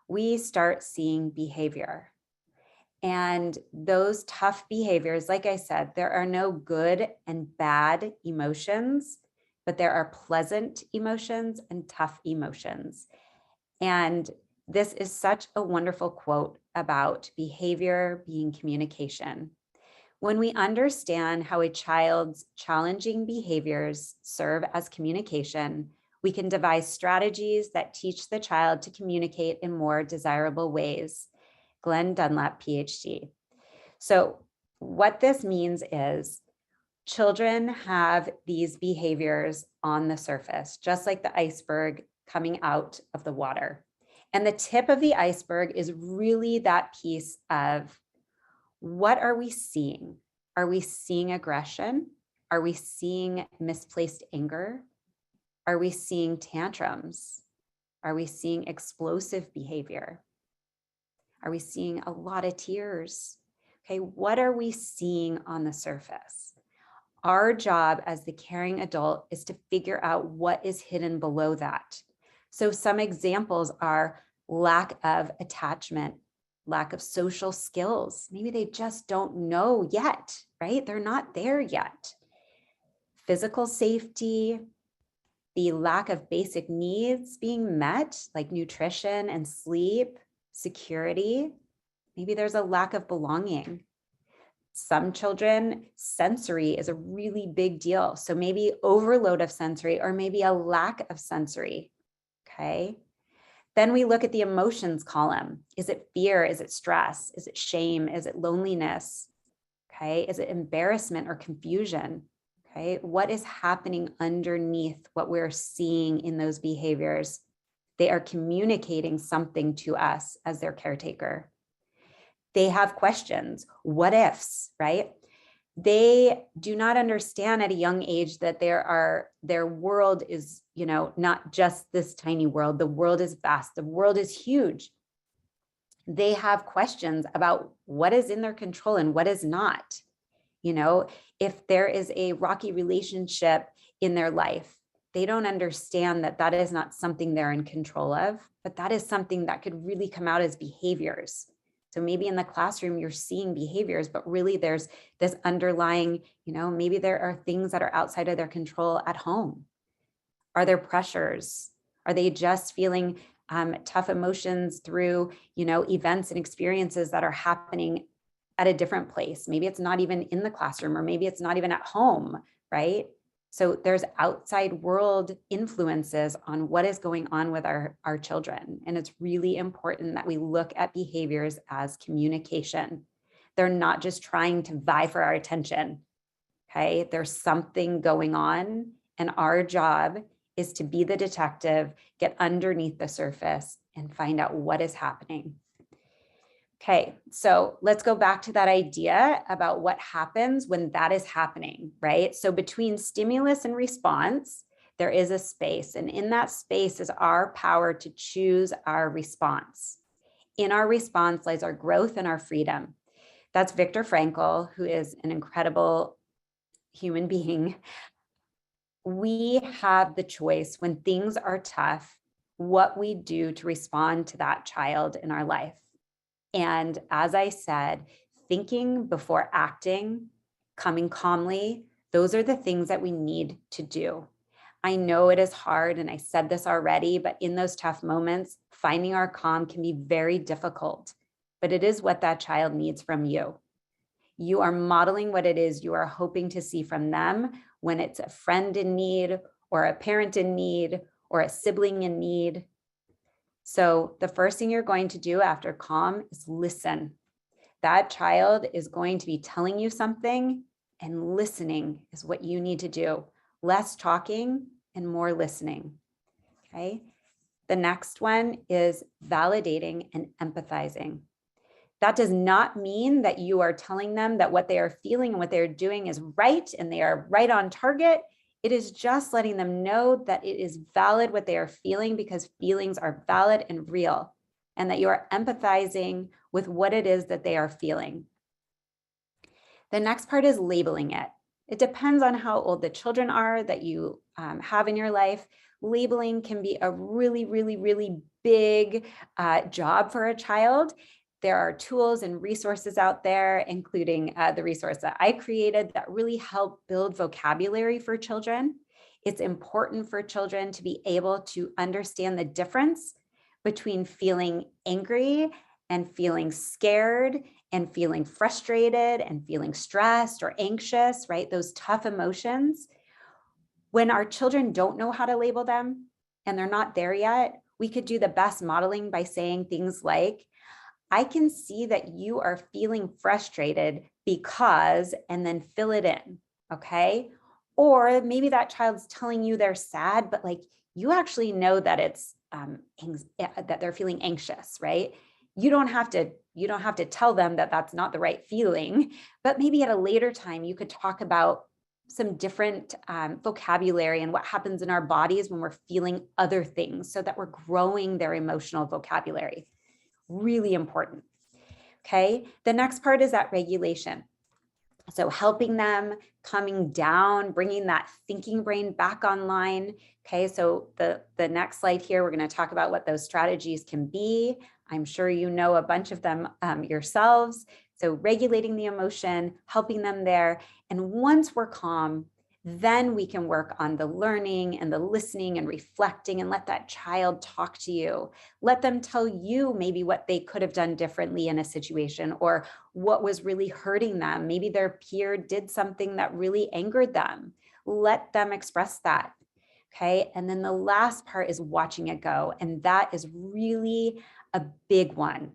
we start seeing behavior. And those tough behaviors, like I said, there are no good and bad emotions, but there are pleasant emotions and tough emotions. And this is such a wonderful quote about behavior being communication. When we understand how a child's challenging behaviors serve as communication, we can devise strategies that teach the child to communicate in more desirable ways. Glenn Dunlap, PhD. So what this means is children have these behaviors on the surface, just like the iceberg coming out of the water. And the tip of the iceberg is really that piece of what are we seeing? Are we seeing aggression? Are we seeing misplaced anger? Are we seeing tantrums? Are we seeing explosive behavior? Are we seeing a lot of tears? Okay, what are we seeing on the surface? Our job as the caring adult is to figure out what is hidden below that. So some examples are lack of attachment, lack of social skills. Maybe they just don't know yet, right? They're not there yet. Physical safety, the lack of basic needs being met, like nutrition and sleep, security. Maybe there's a lack of belonging. Some children, sensory is a really big deal. So maybe overload of sensory or maybe a lack of sensory, okay? Then we look at the emotions column. Is it fear? Is it stress? Is it shame? Is it loneliness? Okay, is it embarrassment or confusion? Okay, what is happening underneath what we're seeing in those behaviors? They are communicating something to us as their caretaker. They have questions, what ifs, right? They do not understand at a young age that their world is, not just this tiny world. The world is vast. The world is huge. They have questions about what is in their control and what is not. If there is a rocky relationship in their life, they don't understand that that is not something they're in control of, but that is something that could really come out as behaviors. So maybe in the classroom, you're seeing behaviors, but really there's this underlying, maybe there are things that are outside of their control at home. Are there pressures? Are they just feeling tough emotions through, events and experiences that are happening at a different place? Maybe it's not even in the classroom, or maybe it's not even at home, right? So there's outside world influences on what is going on with our children. And it's really important that we look at behaviors as communication. They're not just trying to vie for our attention. Okay, there's something going on, and our job is to be the detective, get underneath the surface, and find out what is happening. Okay, so let's go back to that idea about what happens when that is happening, right? So between stimulus and response, there is a space, and in that space is our power to choose our response. In our response lies our growth and our freedom. That's Viktor Frankl, who is an incredible human being. We have the choice when things are tough, what we do to respond to that child in our life. And as I said, thinking before acting, coming calmly, those are the things that we need to do. I know it is hard, and I said this already, but in those tough moments, finding our calm can be very difficult, but it is what that child needs from you. You are modeling what it is you are hoping to see from them when it's a friend in need, or a parent in need, or a sibling in need. So the first thing you're going to do after calm is listen. That child is going to be telling you something, and listening is what you need to do. Less talking and more listening. Okay. The next one is validating and empathizing. That does not mean that you are telling them that what they are feeling and what they're doing is right and they are right on target. It is just letting them know that it is valid what they are feeling, because feelings are valid and real, and that you are empathizing with what it is that they are feeling. The next part is labeling it. It depends on how old the children are that you have in your life. Labeling can be a really, really, really big job for a child. There are tools and resources out there, including the resource that I created, that really help build vocabulary for children. It's important for children to be able to understand the difference between feeling angry and feeling scared and feeling frustrated and feeling stressed or anxious, right? Those tough emotions. When our children don't know how to label them and they're not there yet, we could do the best modeling by saying things like, I can see that you are feeling frustrated because, and then fill it in, okay? Or maybe that child's telling you they're sad, but like you actually know that it's that they're feeling anxious, right? You don't have to tell them that that's not the right feeling, but maybe at a later time you could talk about some different vocabulary and what happens in our bodies when we're feeling other things, so that we're growing their emotional vocabulary. Really important. Okay. The next part is that regulation. So helping them, coming down, bringing that thinking brain back online. Okay. So the next slide here, we're going to talk about what those strategies can be. I'm sure you know a bunch of them yourselves. So regulating the emotion, helping them there. And once we're calm, then we can work on the learning and the listening and reflecting, and let that child talk to you. Let them tell you maybe what they could have done differently in a situation, or what was really hurting them. Maybe their peer did something that really angered them. Let them express that. Okay. And then the last part is watching it go. And that is really a big one.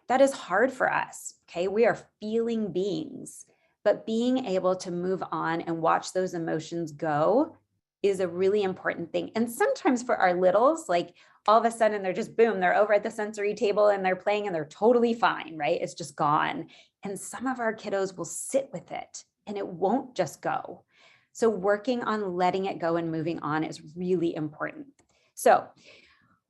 That is hard for us. Okay. We are feeling beings. But being able to move on and watch those emotions go is a really important thing. And sometimes for our littles, like all of a sudden they're just boom, they're over at the sensory table and they're playing and they're totally fine, right? It's just gone. And some of our kiddos will sit with it and it won't just go. So working on letting it go and moving on is really important. So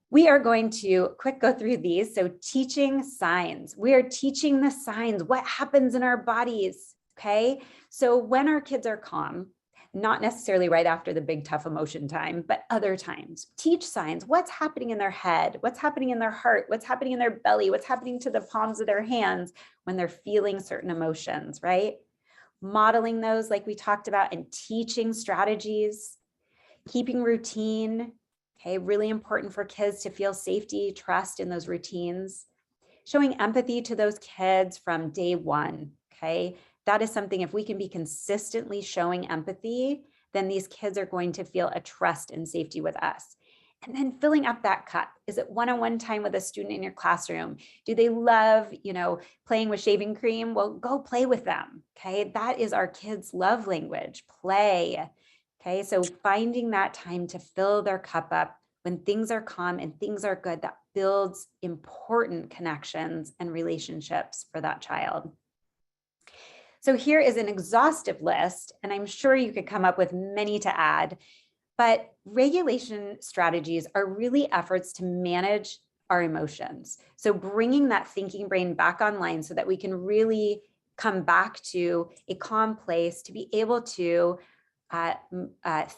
we are going to go through these. So teaching signs. We are teaching the signs, what happens in our bodies. Okay, so when our kids are calm, not necessarily right after the big tough emotion time, but other times, teach signs. What's happening in their head? What's happening in their heart? What's happening in their belly? What's happening to the palms of their hands when they're feeling certain emotions, right? Modeling those like we talked about, and teaching strategies, keeping routine. Okay, really important for kids to feel safety, trust in those routines. Showing empathy to those kids from day one, okay? That is something, if we can be consistently showing empathy, then these kids are going to feel a trust and safety with us. And then filling up that cup. Is it one-on-one time with a student in your classroom? Do they love, playing with shaving cream? Well, go play with them. Okay. That is our kids' love language, play. Okay. So finding that time to fill their cup up when things are calm and things are good, that builds important connections and relationships for that child. So here is an exhaustive list, and I'm sure you could come up with many to add. But regulation strategies are really efforts to manage our emotions. So bringing that thinking brain back online so that we can really come back to a calm place to be able to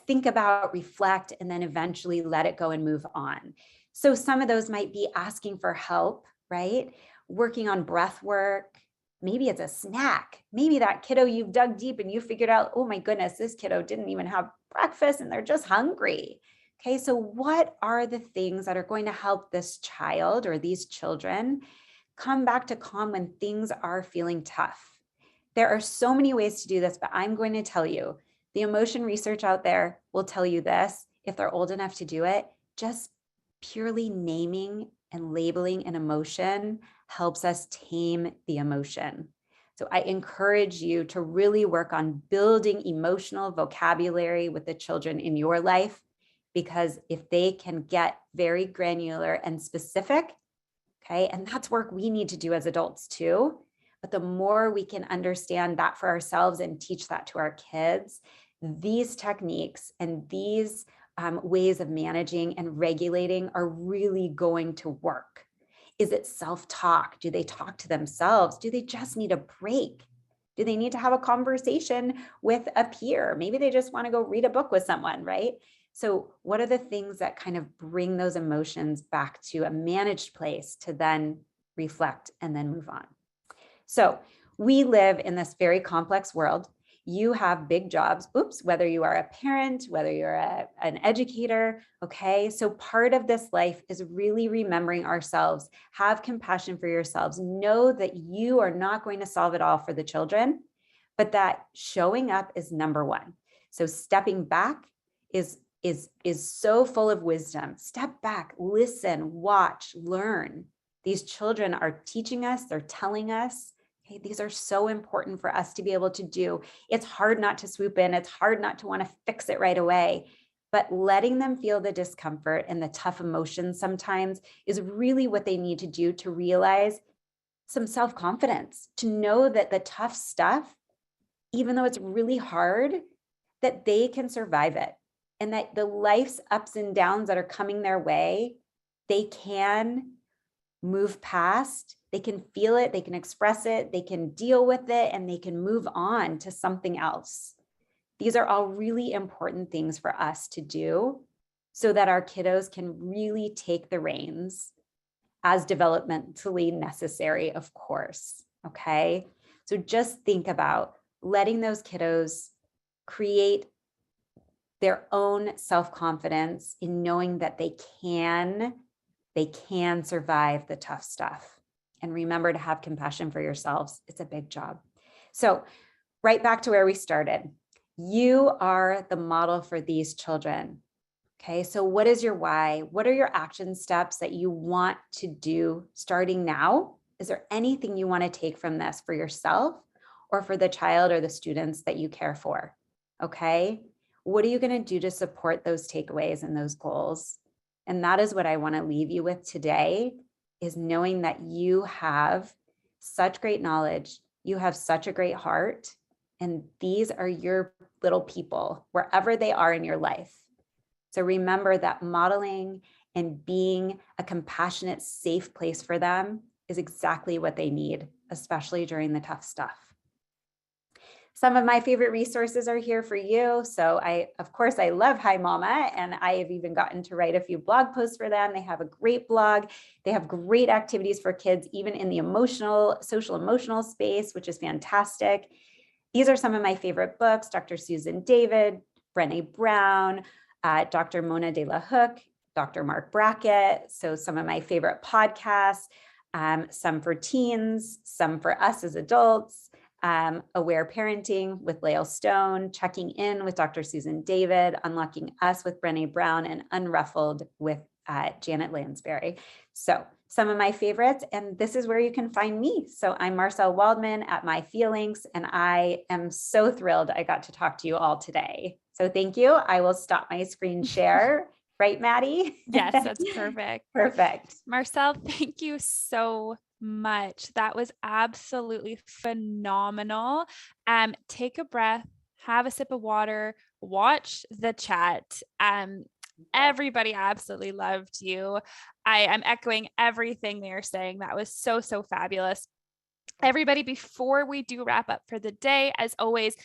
think about, reflect, and then eventually let it go and move on. So some of those might be asking for help, right? Working on breath work. Maybe it's a snack. Maybe that kiddo, you've dug deep and you figured out, oh my goodness, this kiddo didn't even have breakfast and they're just hungry. Okay, so what are the things that are going to help this child or these children come back to calm when things are feeling tough? There are so many ways to do this, but I'm going to tell you, the emotion research out there will tell you this, if they're old enough to do it, just purely naming and labeling an emotion helps us tame the emotion. So I encourage you to really work on building emotional vocabulary with the children in your life, because if they can get very granular and specific, okay, and that's work we need to do as adults too. But the more we can understand that for ourselves and teach that to our kids, these techniques and these ways of managing and regulating are really going to work. Is it self-talk? Do they talk to themselves? Do they just need a break? Do they need to have a conversation with a peer? Maybe they just want to go read a book with someone, right? So what are the things that kind of bring those emotions back to a managed place to then reflect and then move on? So we live in this very complex world. You have big jobs, whether you are a parent, whether you're an educator, okay? So part of this life is really remembering ourselves, have compassion for yourselves, know that you are not going to solve it all for the children, but that showing up is number one. So stepping back is so full of wisdom. Step back, listen, watch, learn. These children are teaching us, they're telling us. Okay, these are so important for us to be able to do. It's hard not to swoop in. It's hard not to want to fix it right away. But letting them feel the discomfort and the tough emotions sometimes is really what they need to do to realize some self-confidence, to know that the tough stuff, even though it's really hard, that they can survive it. And that the life's ups and downs that are coming their way, they can move past, they can feel it, they can express it, they can deal with it, and they can move on to something else. These are all really important things for us to do so that our kiddos can really take the reins as developmentally necessary, of course, okay? So just think about letting those kiddos create their own self-confidence in knowing that they can survive the tough stuff. And remember to have compassion for yourselves. It's a big job. So right back to where we started. You are the model for these children. Okay, so what is your why? What are your action steps that you want to do starting now? Is there anything you want to take from this for yourself or for the child or the students that you care for? Okay, what are you going to do to support those takeaways and those goals? And that is what I want to leave you with today, is knowing that you have such great knowledge, you have such a great heart, and these are your little people, wherever they are in your life. So remember that modeling and being a compassionate, safe place for them is exactly what they need, especially during the tough stuff. Some of my favorite resources are here for you. So of course, I love Hi Mama, and I have even gotten to write a few blog posts for them. They have a great blog. They have great activities for kids, even in the social emotional space, which is fantastic. These are some of my favorite books: Dr. Susan David, Brené Brown, Dr. Mona de la Hook, Dr. Mark Brackett. So some of my favorite podcasts, some for teens, some for us as adults. Aware Parenting with Lael Stone, Checking In with Dr. Susan David, Unlocking Us with Brené Brown, and Unruffled with Janet Lansbury. So some of my favorites, and this is where you can find me. So I'm Marcelle Waldman at My Feelings, and I am so thrilled I got to talk to you all today. So thank you. I will stop my screen share. Right, Maddie? Yes, that's perfect. Perfect. Marcelle, thank you so much. That was absolutely phenomenal. Take a breath, have a sip of water, watch the chat. Everybody absolutely loved you. I'm echoing everything they are saying. That was so, so fabulous. Everybody, before we do wrap up for the day, as always,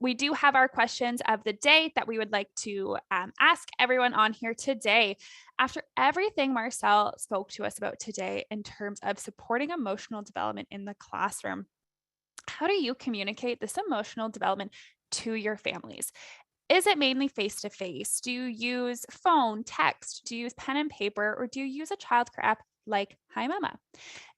we do have our questions of the day that we would like to ask everyone on here today. After everything Marcelle spoke to us about today in terms of supporting emotional development in the classroom, how do you communicate this emotional development to your families? Is it mainly face-to-face? Do you use phone, text? Do you use pen and paper? Or do you use a childcare app like Hi Mama?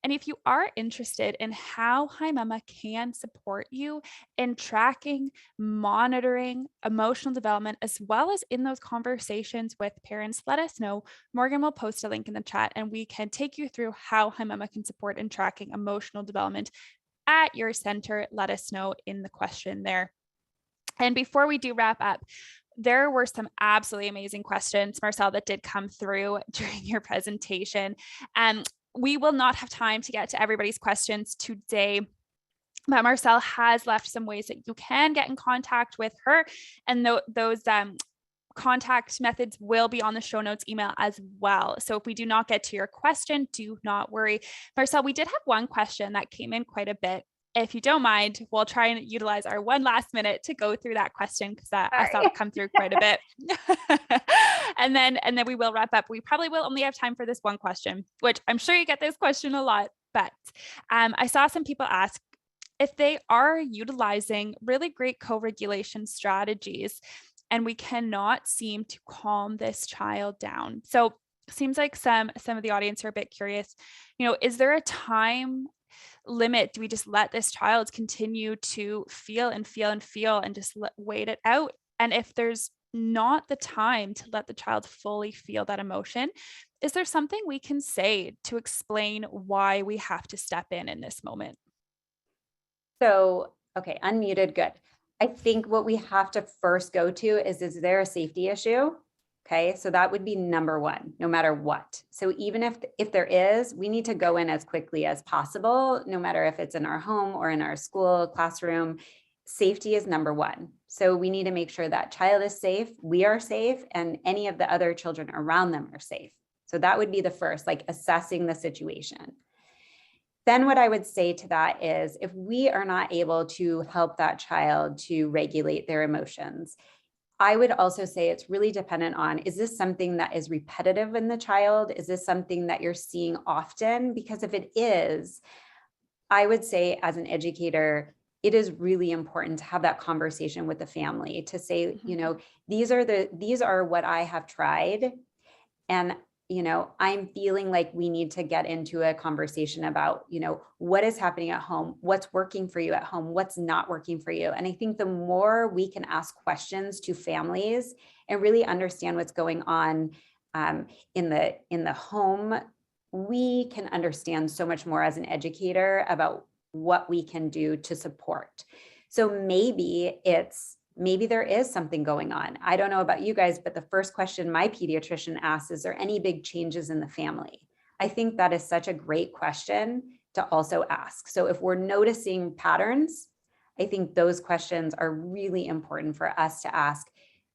And if you are interested in how Hi Mama can support you in tracking, monitoring emotional development, as well as in those conversations with parents, let us know. Morgan will post a link in the chat and we can take you through how Hi Mama can support in tracking emotional development at your center. Let us know in the question there. And before we do wrap up, there were some absolutely amazing questions, Marcelle, that did come through during your presentation. We will not have time to get to everybody's questions today, but Marcelle has left some ways that you can get in contact with her. And those contact methods will be on the show notes email as well. So if we do not get to your question, do not worry. Marcelle, we did have one question that came in quite a bit. If you don't mind, we'll try and utilize our one last minute to go through that question because I saw it come through quite a bit. and then we will wrap up. We probably will only have time for this one question, which I'm sure you get this question a lot, but I saw some people ask if they are utilizing really great co-regulation strategies and we cannot seem to calm this child down. So seems like some of the audience are a bit curious, is there a time limit? Do we just let this child continue to feel and just wait it out? And if there's not the time to let the child fully feel that emotion, is there something we can say to explain why we have to step in this moment? So, okay, unmuted, good. I think what we have to first go to is there a safety issue? Okay, so that would be number one, no matter what. So even if there is, we need to go in as quickly as possible, no matter if it's in our home or in our school, classroom. Safety is number one. So we need to make sure that child is safe, we are safe, and any of the other children around them are safe. So that would be the first, like assessing the situation. Then what I would say to that is if we are not able to help that child to regulate their emotions, I would also say it's really dependent on, is this something that is repetitive in the child? Is this something that you're seeing often? Because if it is, I would say as an educator, it is really important to have that conversation with the family to say, these are what I have tried. And I'm feeling like we need to get into a conversation about, what is happening at home, what's working for you at home, what's not working for you. And I think the more we can ask questions to families and really understand what's going on in the home, we can understand so much more as an educator about what we can do to support. So maybe there is something going on. I don't know about you guys, but the first question my pediatrician asks, is there any big changes in the family? I think that is such a great question to also ask. So if we're noticing patterns, I think those questions are really important for us to ask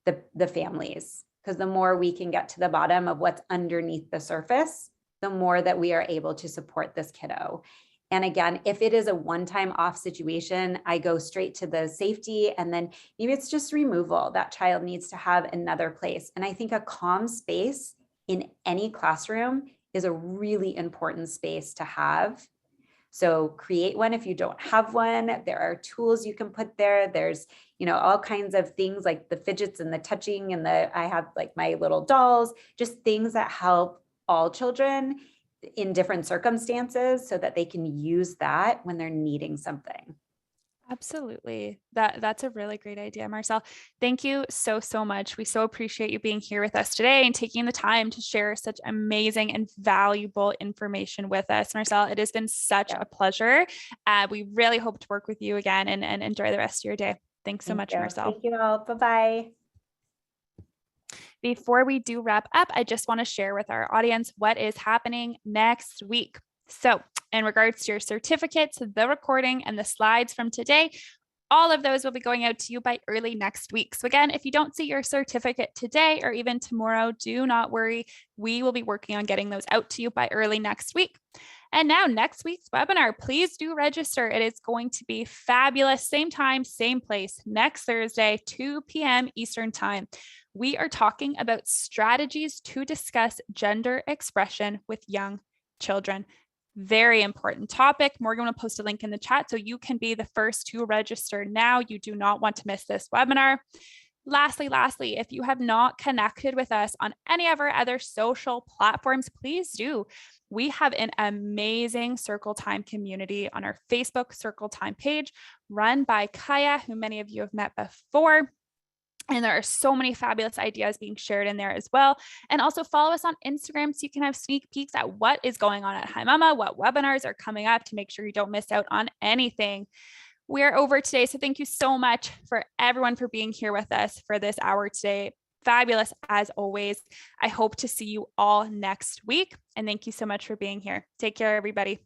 the families, because the more we can get to the bottom of what's underneath the surface, the more that we are able to support this kiddo. And again, if it is a one-time off situation, I go straight to the safety, and then maybe it's just removal. That child needs to have another place. And I think a calm space in any classroom is a really important space to have. So create one if you don't have one. There are tools you can put there. There's, all kinds of things like the fidgets and the touching and I have like my little dolls, just things that help all children in different circumstances so that they can use that when they're needing something. Absolutely. That's a really great idea, Marcelle. Thank you so, so much. We so appreciate you being here with us today and taking the time to share such amazing and valuable information with us. Marcelle, it has been such a pleasure. We really hope to work with you again and enjoy the rest of your day. Thanks so much, Marcelle. Thank you all. Bye-bye. Before we do wrap up, I just want to share with our audience what is happening next week. So, in regards to your certificates, the recording, and the slides from today, all of those will be going out to you by early next week. So again, if you don't see your certificate today or even tomorrow, do not worry. We will be working on getting those out to you by early next week. And now next week's webinar, please do register. It is going to be fabulous. Same time, same place, next Thursday, 2 p.m. Eastern Time. We are talking about strategies to discuss gender expression with young children. Very important topic. Morgan will post a link in the chat so you can be the first to register now. You do not want to miss this webinar. Lastly, if you have not connected with us on any of our other social platforms, please do. We have an amazing Circle Time community on our Facebook Circle Time page run by Kaya, who many of you have met before. And there are so many fabulous ideas being shared in there as well. And also follow us on Instagram so you can have sneak peeks at what is going on at Hi Mama, what webinars are coming up to make sure you don't miss out on anything. We are over today. So thank you so much for everyone for being here with us for this hour today. Fabulous as always. I hope to see you all next week. And thank you so much for being here. Take care, everybody.